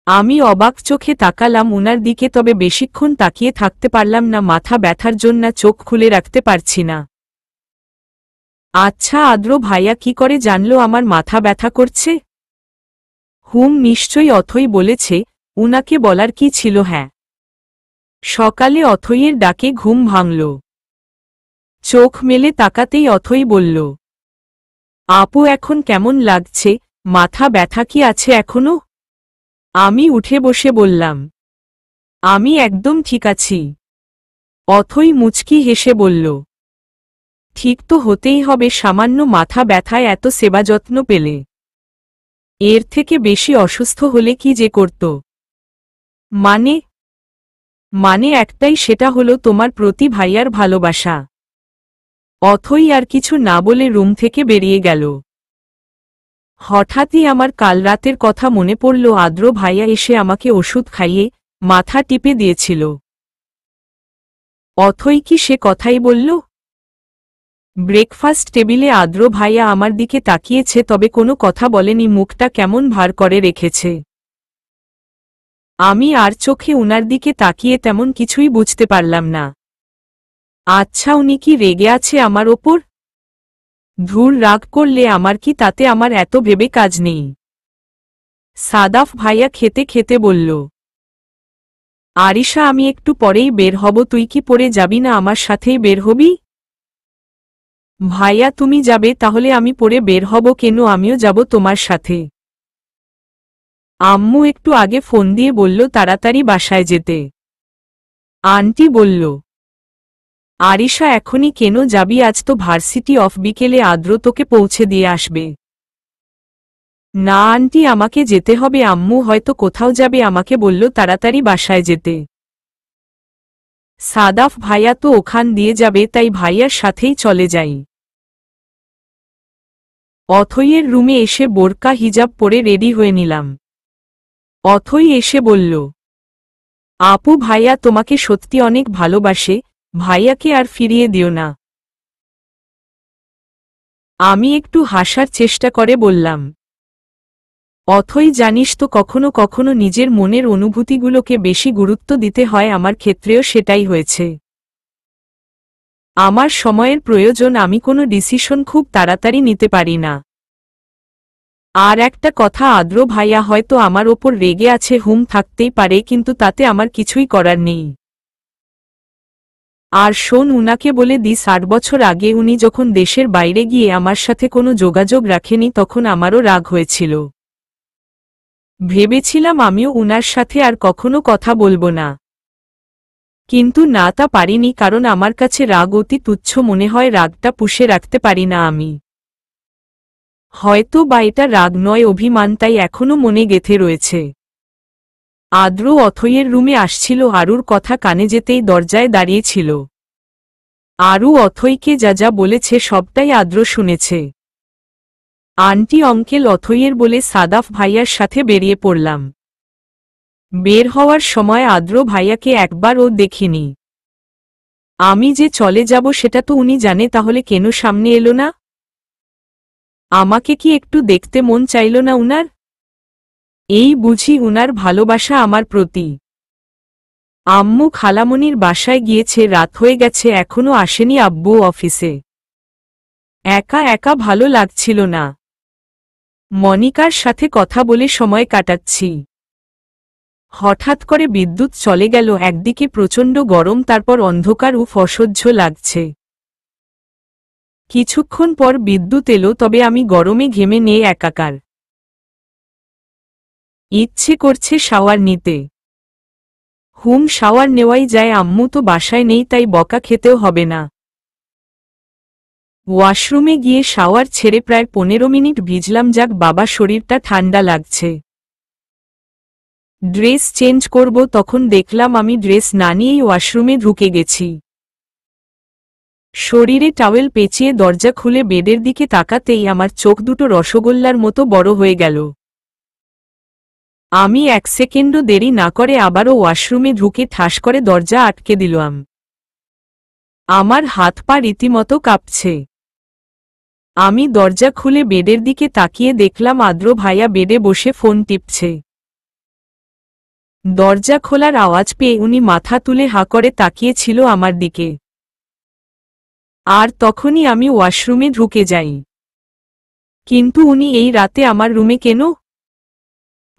আমি অবাক চোখে তাকালাম উনার দিকে, তবে বেশিক্ষণ তাকিয়ে থাকতে পারলাম না, মাথা ব্যথার জন্য চোখ খুলে রাখতে পারছি না। আচ্ছা আদ্র ভাইয়া কি করে জানলো আমার মাথা ব্যথা করছে? নিশ্চয়ই অথই বলেছে, উনাকে বলার কি ছিল? হ্যাঁ। সকালে অথইয়ের ডাকে ঘুম ভাঙল। চোখ মেলে তাকাতেই অথই বলল, আপু এখন কেমন লাগছে, মাথা ব্যথা কি আছে এখনো? আমি উঠে বসে বললাম, আমি একদম ঠিক আছি। অথই মুচকি হেসে বলল, ঠিক তো হতেই হবে, সামান্য মাথা ব্যথায় এত সেবা যত্ন পেলে। এর থেকে বেশি অসুস্থ হলে কি যে করত? মানে একটাই, সেটা হলো তোমার প্রতি ভাইয়ার ভালোবাসা। অথই আর কিছু না বলে রুম থেকে বেরিয়ে গেল। হঠাৎই আমার কাল রাতের কথা মনে পড়ল, আদ্র ভাইয়া এসে আমাকে ওষুধ খাইয়ে মাথা টিপে দিয়েছিল। অথই কি সে কথাই বলল? ব্রেকফাস্ট টেবিলে আদ্র ভাইয়া আমার দিকে তাকিয়েছে, তবে কোনো কথা বলেনি, মুখটা কেমন ভার করে রেখেছে। আমি আর চোখে উনার দিকে তাকিয়ে তেমন কিছুই বুঝতে পারলাম না। আচ্ছা উনি কি রেগে আছে আমার ওপর? ধুর, রাগ করলে আমার কি তাতে, আমার এত ভেবে কাজ নেই। সাদাফ ভাইয়া খেতে খেতে বলল, আরিশা আমি একটু পরেই বের হব, তুই কি পরে যাবি না আমার সাথেই বের হবি? ভাইয়া তুমি যাবে তাহলে আমি পরে বের হব কেন? আমিও যাব তোমার সাথে। আম্মু একটু আগে ফোন দিয়ে বলল তাড়াতাড়ি বাসায় যেতে। আন্টি বলল, আরিশা এখনই কেন যাবি? আজ তো ভার্সিটি অফ, বিকেলে আদ্র তোকে পৌঁছে দিয়ে আসবে। না আন্টি, আমাকে যেতে হবে। আম্মু হয়তো কোথাও যাবে, আমাকে বলল তাড়াতাড়ি বাসায় যেতে। সাদাফ ভাইয়া তো ওখান দিয়ে যাবে, তাই ভাইয়ার সাথেই চলে যাই। অথইয়ের রুমে এসে বোরকা হিজাব পরে রেডি হয়ে নিলাম। অথই এসে বলল, আপু ভাইয়া তোমাকে সত্যি অনেক ভালোবাসে, ভাইয়াকে আর ফিরিয়ে দিও না। আমি একটু হাসার চেষ্টা করে বললাম, অথই জানিস তো কখনো কখনো নিজের মনের অনুভূতিগুলোকে বেশি গুরুত্ব দিতে হয়, আমার ক্ষেত্রেও সেটাই হয়েছে। আমার সময়ের প্রয়োজন, আমি কোনো ডিসিশন খুব তাড়াতাড়ি নিতে পারি না। আর একটা কথা, আদ্র ভাইয়া হয়তো আমার ওপর রেগে আছে, হুম থাকতেই পারে, কিন্তু তাতে আমার কিছুই করার নেই। আর শোন, উনাকে বলে দিস 8 বছর আগে উনি যখন দেশের বাইরে গিয়ে আমার সাথে কোনো যোগাযোগ রাখেনি তখন আমারও রাগ হয়েছিল। ভেবেছিলাম আমিও উনার সাথে আর কখনো কথা বলবো না, কিন্তু না, তা পারিনি, কারণ আমার কাছে রাগ অতি তুচ্ছ মনে হয়, রাগটা পুষে রাখতে পারি না আমি। হয়তো বা এটা রাগ নয়, অভিমান, তাই এখনো মনে গেঁথে রয়েছে। আদ্র অথইয়ের রুমে আসছিল, আরুর কথা কানে যেতেই দরজায় দাঁড়িয়েছিল। আরু অথইকে যা যা বলেছে সবটাই আদ্র শুনেছে। আন্টি অঙ্কেল অথইয়ের বলে সাদাফ ভাইয়ার সাথে বেরিয়ে পড়লাম। বের হওয়ার সময় আদ্র ভাইয়াকে একবারও দেখিনি। আমি যে চলে যাব সেটা তো উনি জানে, তাহলে কেন সামনে এলো না? আমাকে কি একটু দেখতে মন চাইল না উনার? এই বুঝি উনার ভালোবাসা আমার প্রতি। আম্মু খালামণির বাসায় গিয়েছে, রাত হয়ে গেছে, এখনো আসেনি আব্বু অফিসে। একা একা ভালো লাগছিল না, মনিকার সাথে কথা বলে সময় কাটাচ্ছি। হঠাৎ করে বিদ্যুৎ চলে গেল, একদিকে প্রচণ্ড গরম, তারপর অন্ধকার, অসহ্য লাগছে। কিছুক্ষণ পর বিদ্যুৎ এলো, তবে আমি গরমে ঘেমে নিয়ে একাকার। ইচ্ছে করছে শাওয়ার নিতে। শাওয়ার নেওয়াই যায়, আম্মু তো বাসায় নেই, তাই বকা খেতেও হবে না। ওয়াশরুমে গিয়ে শাওয়ার ছেড়ে প্রায় 15 মিনিট ভিজলাম, যাক বাবা, শরীরটা ঠান্ডা লাগছে। ড্রেস চেঞ্জ করব, তখন দেখলাম আমি ড্রেস না নিয়েই ওয়াশরুমে ঢুকে গেছি। শরীরে টাওয়েল পেঁচিয়ে দরজা খুলে বেডের দিকে তাকাতেই আমার চোখ দুটো রসগোল্লার মতো বড় হয়ে গেল। আমি 1 সেকেন্ডও দেরি না করে আবারও ওয়াশরুমে ঢুকে ঠাস করে দরজা আটকে দিলাম। আমার হাত পা রীতিমতো কাঁপছে। আমি দরজা খুলে বেডের দিকে তাকিয়ে দেখলাম আদ্র ভাইয়া বেডে বসে ফোন টিপছে। দরজা খোলার আওয়াজ পেয়ে উনি মাথা তুলে হাঁ করে তাকিয়েছিল আমার দিকে। আর তখনই আমি ওয়াশরুমে ঢুকে যাই। কিন্তু উনি এই রাতে আমার রুমে কেন?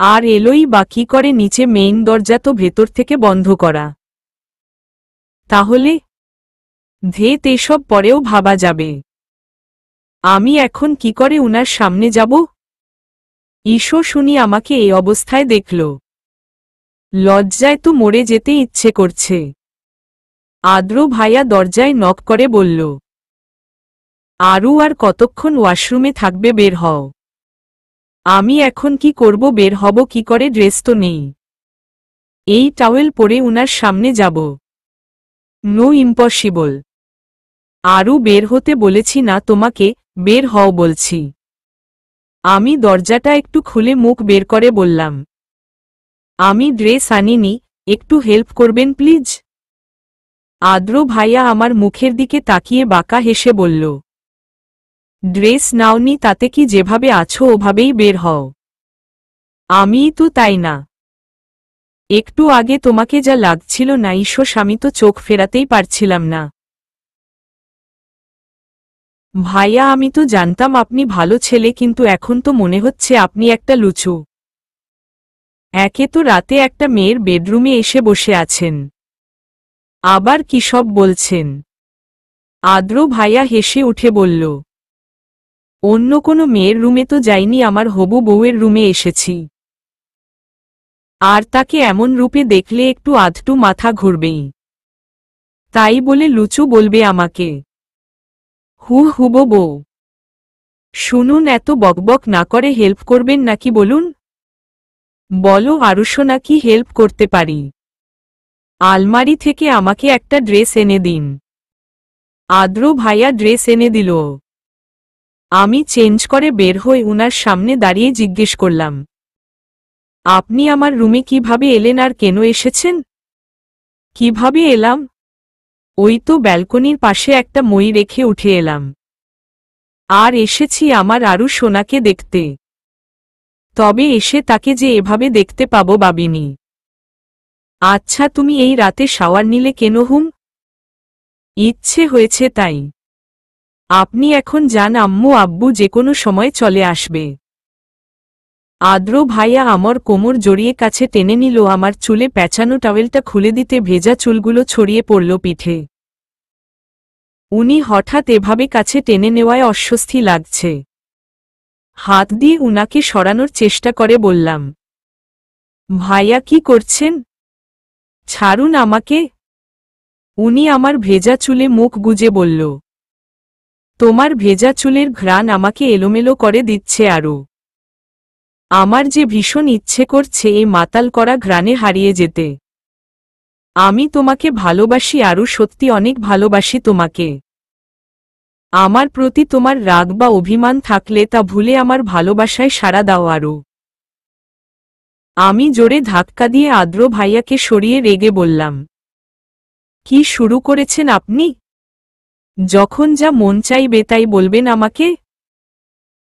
আর এলোই বা কী করে? নিচে মেইন দরজা তো ভেতর থেকে বন্ধ করা। তাহলে ধেত, এসব পরেও ভাবা যাবে। আমি এখন কি করে উনার সামনে যাব? ঈশ্বর, শুনি আমাকে এই অবস্থায় দেখল। লজ্জায় তো মরে যেতে ইচ্ছে করছে। আদ্র ভাইয়া দরজায় নক করে বলল, আরু আর কতক্ষণ ওয়াশরুমে থাকবে? বের হও। আমি এখন কি করব? বের হব কি করে? ড্রেস তো নেই। এই টাওয়েল পরে উনার সামনে যাব? No, impossible. আরু বের হতে বলেছি না তোমাকে, বের হও বলছি। আমি দরজাটা একটু খুলে মুখ বের করে বললাম, আমি ড্রেস আনিনি, একটু হেল্প করবেন প্লিজ। আদ্র ভাইয়া আমার মুখের দিকে তাকিয়ে বাঁকা হেসে বলল, ড্রেস নাওনি তাতে কি? যেভাবে আছো ওভাবেই বের হও। আমিই তো তাই না? একটু আগে তোমাকে যা লাগছিল না, ঈশ্বর, আমি তো চোখ ফেরাতেই পারছিলাম না। ভাইয়া, আমি তো জানতাম আপনি ভালো ছেলে, কিন্তু এখন তো মনে হচ্ছে আপনি একটা লুচু। একে তো রাতে একটা মেয়ের বেডরুমে এসে বসে আছেন, আবার কি সব বলছেন? আদ্র ভাইয়া হেসে উঠে বলল, অন্য কোনো মেয়ের রুমে তো যাইনি, আমার হবু বউয়ের রুমে এসেছি। আর তাকে এমন রূপে দেখলে একটু আধটু মাথা ঘুরবেই, তাই বলে লুচু বলবে আমাকে? হুবো বউ। শুনুন, এত বকবক না করে হেল্প করবেন নাকি বলুন? বলো আরুষোনা, কি হেল্প করতে পারি? আলমারি থেকে আমাকে একটা ড্রেস এনে দিন। আদ্র ভাইয়া ড্রেস এনে দিল। আমি চেঞ্জ করে বের হয়ে উনার সামনে দাঁড়িয়ে জিজ্ঞেস করলাম, আপনি আমার রুমে কিভাবে এলেন আর কেন এসেছেন? কিভাবে এলাম? ওই তো ব্যালকনির পাশে একটা মই রেখে উঠে এলাম। আর এসেছি আমার আরু সোনাকে দেখতে। তবে এসে তাকে যে এভাবে দেখতে পাবো ভাবিনি। আচ্ছা, তুমি এই রাতে শাওয়ার নিলে কেন হুম? ইচ্ছে হয়েছে তাই। আপনি এখন যান, আম্মু আব্বু যে কোনো সময় চলে আসবে। আদ্র ভাইয়া আমার কোমর জড়িয়ে কাছে টেনে নিল, আমার চুলে প্যাঁচানো টাওয়েলটা খুলে দিতে ভেজা চুলগুলো ছড়িয়ে পড়ল পিঠে। উনি হঠাৎ এভাবে কাছে টেনে নেওয়ায় অস্বস্তি লাগছে। হাত দিয়ে উনাকে সরানোর চেষ্টা করে বললাম, ভাইয়া কি করছেন? ছাড়ুন আমাকে। উনি আমার ভেজা চুলে মুখ গুজে বলল, তোমার ভেজা চুলের ঘ্রাণ আমাকে এলোমেলো করে দিচ্ছে আরও। আমার যে ভীষণ ইচ্ছে করছে এই মাতাল করা ঘ্রাণে হারিয়ে যেতে। আমি তোমাকে ভালোবাসি আরও, সত্যি অনেক ভালোবাসি তোমাকে। আমার প্রতি তোমার রাগ বা অভিমান থাকলে তা ভুলে আমার ভালোবাসায় সাড়া দাও আরও। আমি জোরে ধাক্কা দিয়ে আদ্র ভাইয়াকে সরিয়ে রেগে বললাম, কি শুরু করেছেন আপনি? যখন যা মন চাইবে তাই বলবেন আমাকে?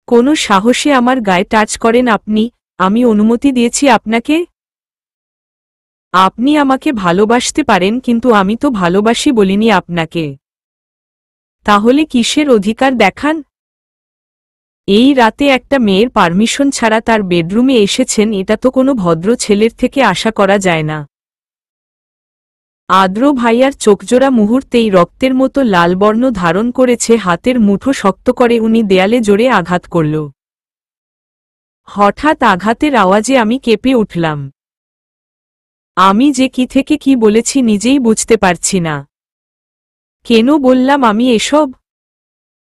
কোনো সাহসে আমার গায়ে টাচ করেন আপনি? আমি অনুমতি দিয়েছি আপনাকে? আপনি আমাকে ভালোবাসতে পারেন, কিন্তু আমি তো ভালোবাসি বলিনি আপনাকে। তাহলে কিসের অধিকার দেখান? এই রাতে একটা মেয়ের পারমিশন ছাড়া তার বেডরুমে এসেছেন, এটা তো কোনো ভদ্র ছেলের থেকে আশা করা যায় না। আদ্র ভাইয়ার চোখজোড়া মুহূর্তেই রক্তের মতো লাল বর্ণ ধারণ করেছে, হাতের মুঠো শক্ত করে উনি দেয়ালে জোরে আঘাত করল। হঠাৎ আঘাতের আওয়াজে আমি কেঁপে উঠলাম। আমি যে কি থেকে কি বলেছি নিজেই বুঝতে পারছি না। কেন বললাম আমি এসব?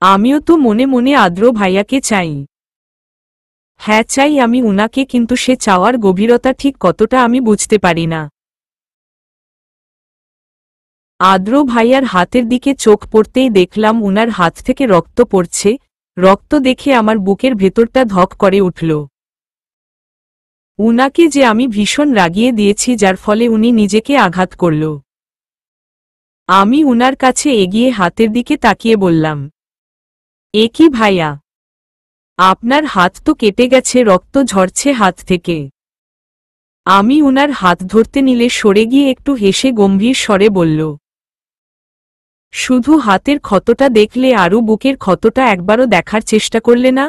আমিও তো মনে মনে আদ্র ভাইয়াকে চাই। হ্যাঁ চাই আমি উনাকে, কিন্তু সে চাওয়ার গভীরতা ঠিক কতটা আমি বুঝতে পারি না। আদ্র ভাইয়ার হাতের দিকে চোখ পড়তেই দেখলাম উনার হাত থেকে রক্ত পড়ছে। রক্ত দেখে আমার বুকের ভেতরটা ধক করে উঠল। উনাকে যে আমি ভীষণ রাগিয়ে দিয়েছি, যার ফলে উনি নিজেকে আঘাত করল। আমি উনার কাছে এগিয়ে হাতের দিকে তাকিয়ে বললাম, এ কি ভাইয়া, আপনার হাত তো কেটে গেছে, রক্ত ঝরছে হাত থেকে। আমি উনার হাত ধরতে নিলে সরে গিয়ে একটু হেসে গম্ভীর স্বরে বলল, শুধু হাতের ক্ষতটা দেখলে আরও বুকের ক্ষতটা একবারও দেখার চেষ্টা করলে না?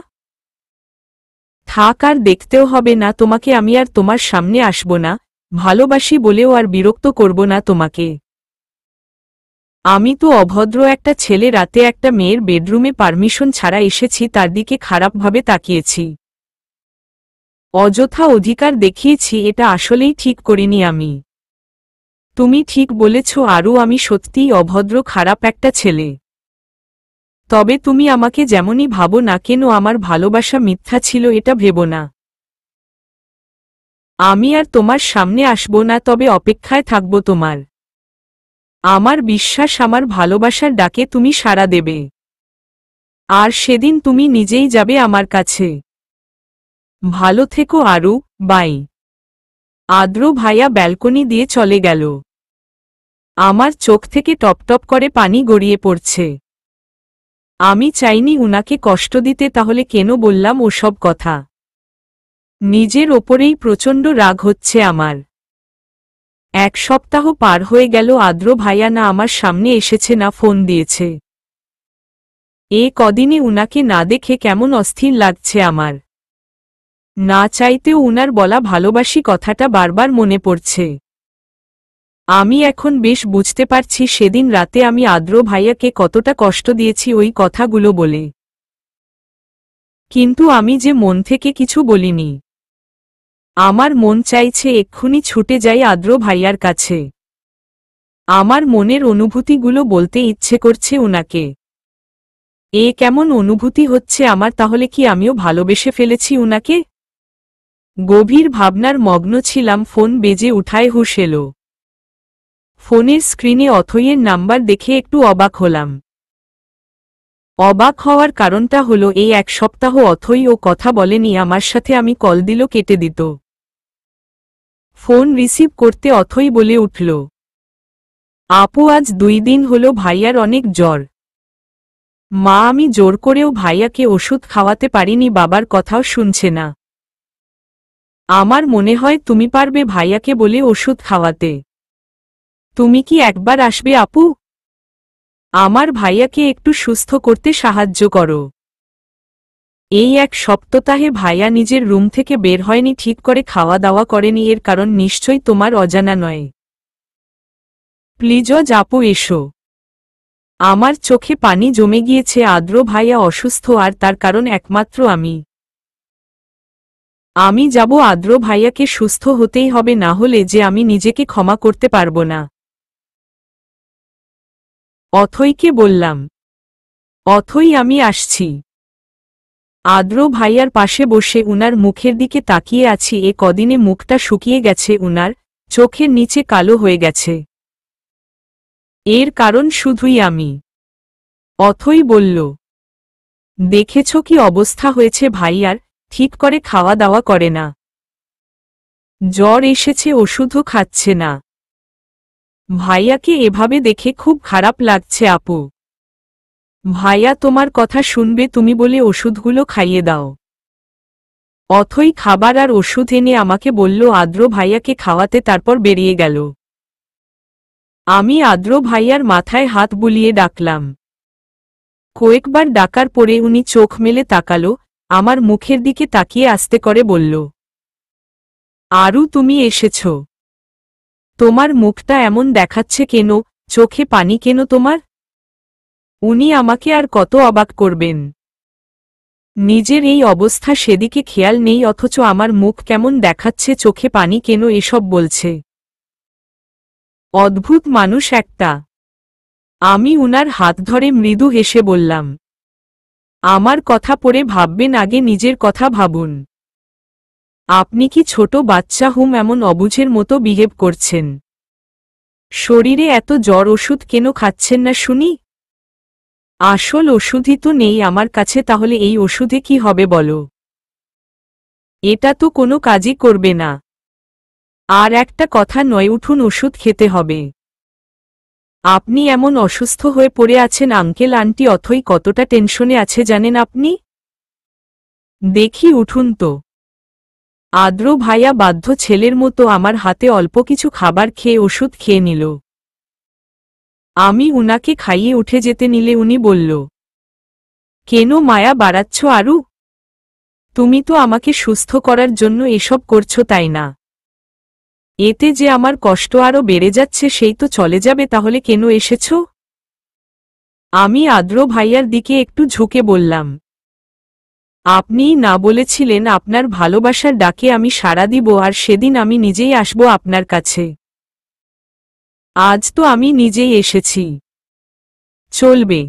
থাক, আর দেখতেও হবে না তোমাকে, আমি আর তোমার সামনে আসব না, ভালোবাসি বলেও আর বিরক্ত করব না তোমাকে। আমি তো অভদ্র একটা ছেলে, রাতে একটা মেয়ের বেডরুমে পারমিশন ছাড়া এসেছি, তার দিকে খারাপভাবে তাকিয়েছি, অযথা অধিকার দেখিয়েছি, এটা আসলেই ঠিক করিনি আমি। তুমি ঠিক বলেছ আরও, আমি সত্যিই অভদ্র খারাপ একটা ছেলে। তবে তুমি আমাকে যেমনই ভাবো না কেন, আমার ভালোবাসা মিথ্যা ছিল এটা ভেবো না। আমি আর তোমার সামনে আসব না, তবে অপেক্ষায় থাকব তোমার। আমার বিশ্বাস আমার ভালোবাসার ডাকে তুমি সাড়া দেবে। আর সেদিন তুমি নিজেই যাবে আমার কাছে। ভালো থেকো আরু, বাই। আদ্র ভাইয়া ব্যালকনি দিয়ে চলে গেল। আমার চোখ থেকে টপটপ করে পানি গড়িয়ে পড়ছে। আমি চাইনি উনাকে কষ্ট দিতে, তাহলে কেন বললাম ওসব কথা? নিজের ওপরেই প্রচণ্ড রাগ হচ্ছে আমার। এক সপ্তাহ পার হয়ে গেল, আদ্র ভাইয়া না আমার সামনে এসেছে না ফোন দিয়েছে। এ কদিনে উনাকে না দেখে কেমন অস্থির লাগছে আমার। না চাইতেও উনার বলা ভালোবাসি কথাটা বারবার মনে পড়ছে। আমি এখন বেশ বুঝতে পারছি সেদিন রাতে আমি আদ্র ভাইয়াকে কতটা কষ্ট দিয়েছি ওই কথাগুলো বলে। কিন্তু আমি যে মন থেকে কিছু বলিনি। আমার মন চাইছে এক্ষুনি ছুটে যাই আদ্র ভাইয়ার কাছে। আমার মনের অনুভূতিগুলো বলতে ইচ্ছে করছে উনাকে। এ কেমন অনুভূতি হচ্ছে আমার, তাহলে কি আমিও ভালোবেসে ফেলেছি উনাকে? গভীর ভাবনার মগ্ন ছিলাম, ফোন বেজে উঠায় হুঁশ এলো। ফোনের স্ক্রিনে অথইয়ের নাম্বার দেখে একটু অবাক হলাম। অবাক হওয়ার কারণটা হলো এই এক সপ্তাহ অথই ও কথা বলেনি আমার সাথে, আমি কল দিল কেটে দিত। ফোন রিসিভ করতে অথই বলে উঠল, আপু আজ 2 দিন হলো ভাইয়ার অনেক জ্বর। মা আমি জোর করেও ভাইয়াকে ওষুধ খাওয়াতে পারিনি, বাবার কথাও শুনছে না। আমার মনে হয় তুমি পারবে ভাইয়াকে বলে ওষুধ খাওয়াতে। তুমি কি একবার আসবে আপু? আমার ভাইয়াকে একটু সুস্থ করতে সাহায্য করো। এই এক সপ্তাহে ভাইয়া নিজের রুম থেকে বের হয়নি, ঠিক করে খাওয়া দাওয়া করেনি, এর কারণ নিশ্চয়ই তোমার অজানা নয়। প্লিজ আপু এসো। আমার চোখে পানি জমে গিয়েছে। আদ্র ভাইয়া অসুস্থ আর তার কারণ একমাত্র আমি। আমি যাব, আদ্র ভাইয়াকে সুস্থ হতেই হবে, না হলে যে আমি নিজেকে ক্ষমা করতে পারব না। অথইকে বললাম, অথই আমি আসছি। আদ্র ভাইয়ার পাশে বসে উনার মুখের দিকে তাকিয়ে আছি। এ কদিনে মুখটা শুকিয়ে গেছে উনার, চোখের নিচে কালো হয়ে গেছে। এর কারণ শুধুই আমি। অথই বলল, দেখেছ কি অবস্থা হয়েছে ভাইয়ার, ঠিক করে খাওয়া দাওয়া করে না, জ্বর এসেছে, ওষুধও খাচ্ছে না। ভাইয়াকে এভাবে দেখে খুব খারাপ লাগছে আপু। ভাইয়া তোমার কথা শুনবে, তুমি বলে ওষুধগুলো খাইয়ে দাও। অথই খাবার আর ওষুধ এনে আমাকে বলল আদ্র ভাইয়াকে খাওয়াতে, তারপর বেরিয়ে গেল। আমি আদ্র ভাইয়ার মাথায় হাত বুলিয়ে ডাকলাম। কয়েকবার ডাকার পরে উনি চোখ মেলে তাকালো, আমার মুখের দিকে তাকিয়ে আস্তে করে বলল, আরু তুমি এসেছ। তোমার মুখটা এমন দেখাচ্ছে কেন, চোখে পানি কেন তোমার? উনি আমাকে আর কত অবাক করবেন। নিজের এই অবস্থা সেদিকে খেয়াল নেই, অথচ আমার মুখ কেমন দেখাচ্ছে, চোখে পানি কেন এসব বলছে। অদ্ভুত মানুষ একটা। আমি উনার হাত ধরে মৃদু হেসে বললাম, আমার কথা পড়ে ভাববেন, আগে নিজের কথা ভাবুন। আপনি কি ছোট বাচ্চা হুম এমন অবুঝের মতো বিহেভ করছেন? শরীরে এত জ্বর, ওষুধ কেন খাচ্ছেন না শুনি? আসল ওষুধই তো নেই আমার কাছে, তাহলে এই ওষুধে কি হবে বলো? এটা তো কোনো কাজই করবে না। আর একটা কথা নয়, উঠুন, ওষুধ খেতে হবে। আপনি এমন অসুস্থ হয়ে পড়ে আছেন, আঙ্কেল আন্টি অথই কতটা টেনশনে আছে জানেন আপনি? দেখি উঠুন তো। আদ্র ভাইয়া বাধ্য ছেলের মতো আমার হাতে অল্প কিছু খাবার খেয়ে ওষুধ খেয়ে নিল। আমি উনাকে খাইয়ে উঠে যেতে নিলে উনি বলল, কেন মায়া বাড়াচ্ছ আরু? তুমি তো আমাকে সুস্থ করার জন্য এসব করছো তাই না? এতে যে আমার কষ্ট আরও বেড়ে যাচ্ছে, সেই তো চলে যাবে, তাহলে কেন এসেছ? আমি আদ্র ভাইয়ার দিকে একটু ঝুঁকে বললাম, আপনিই না বলেছিলেন আপনার ভালোবাসার ডাকে আমি সাড়া দিব, আর সেদিন আমি নিজেই আসব আপনার কাছে। আজ তো আমি নিজেই এসেছি। চলবে।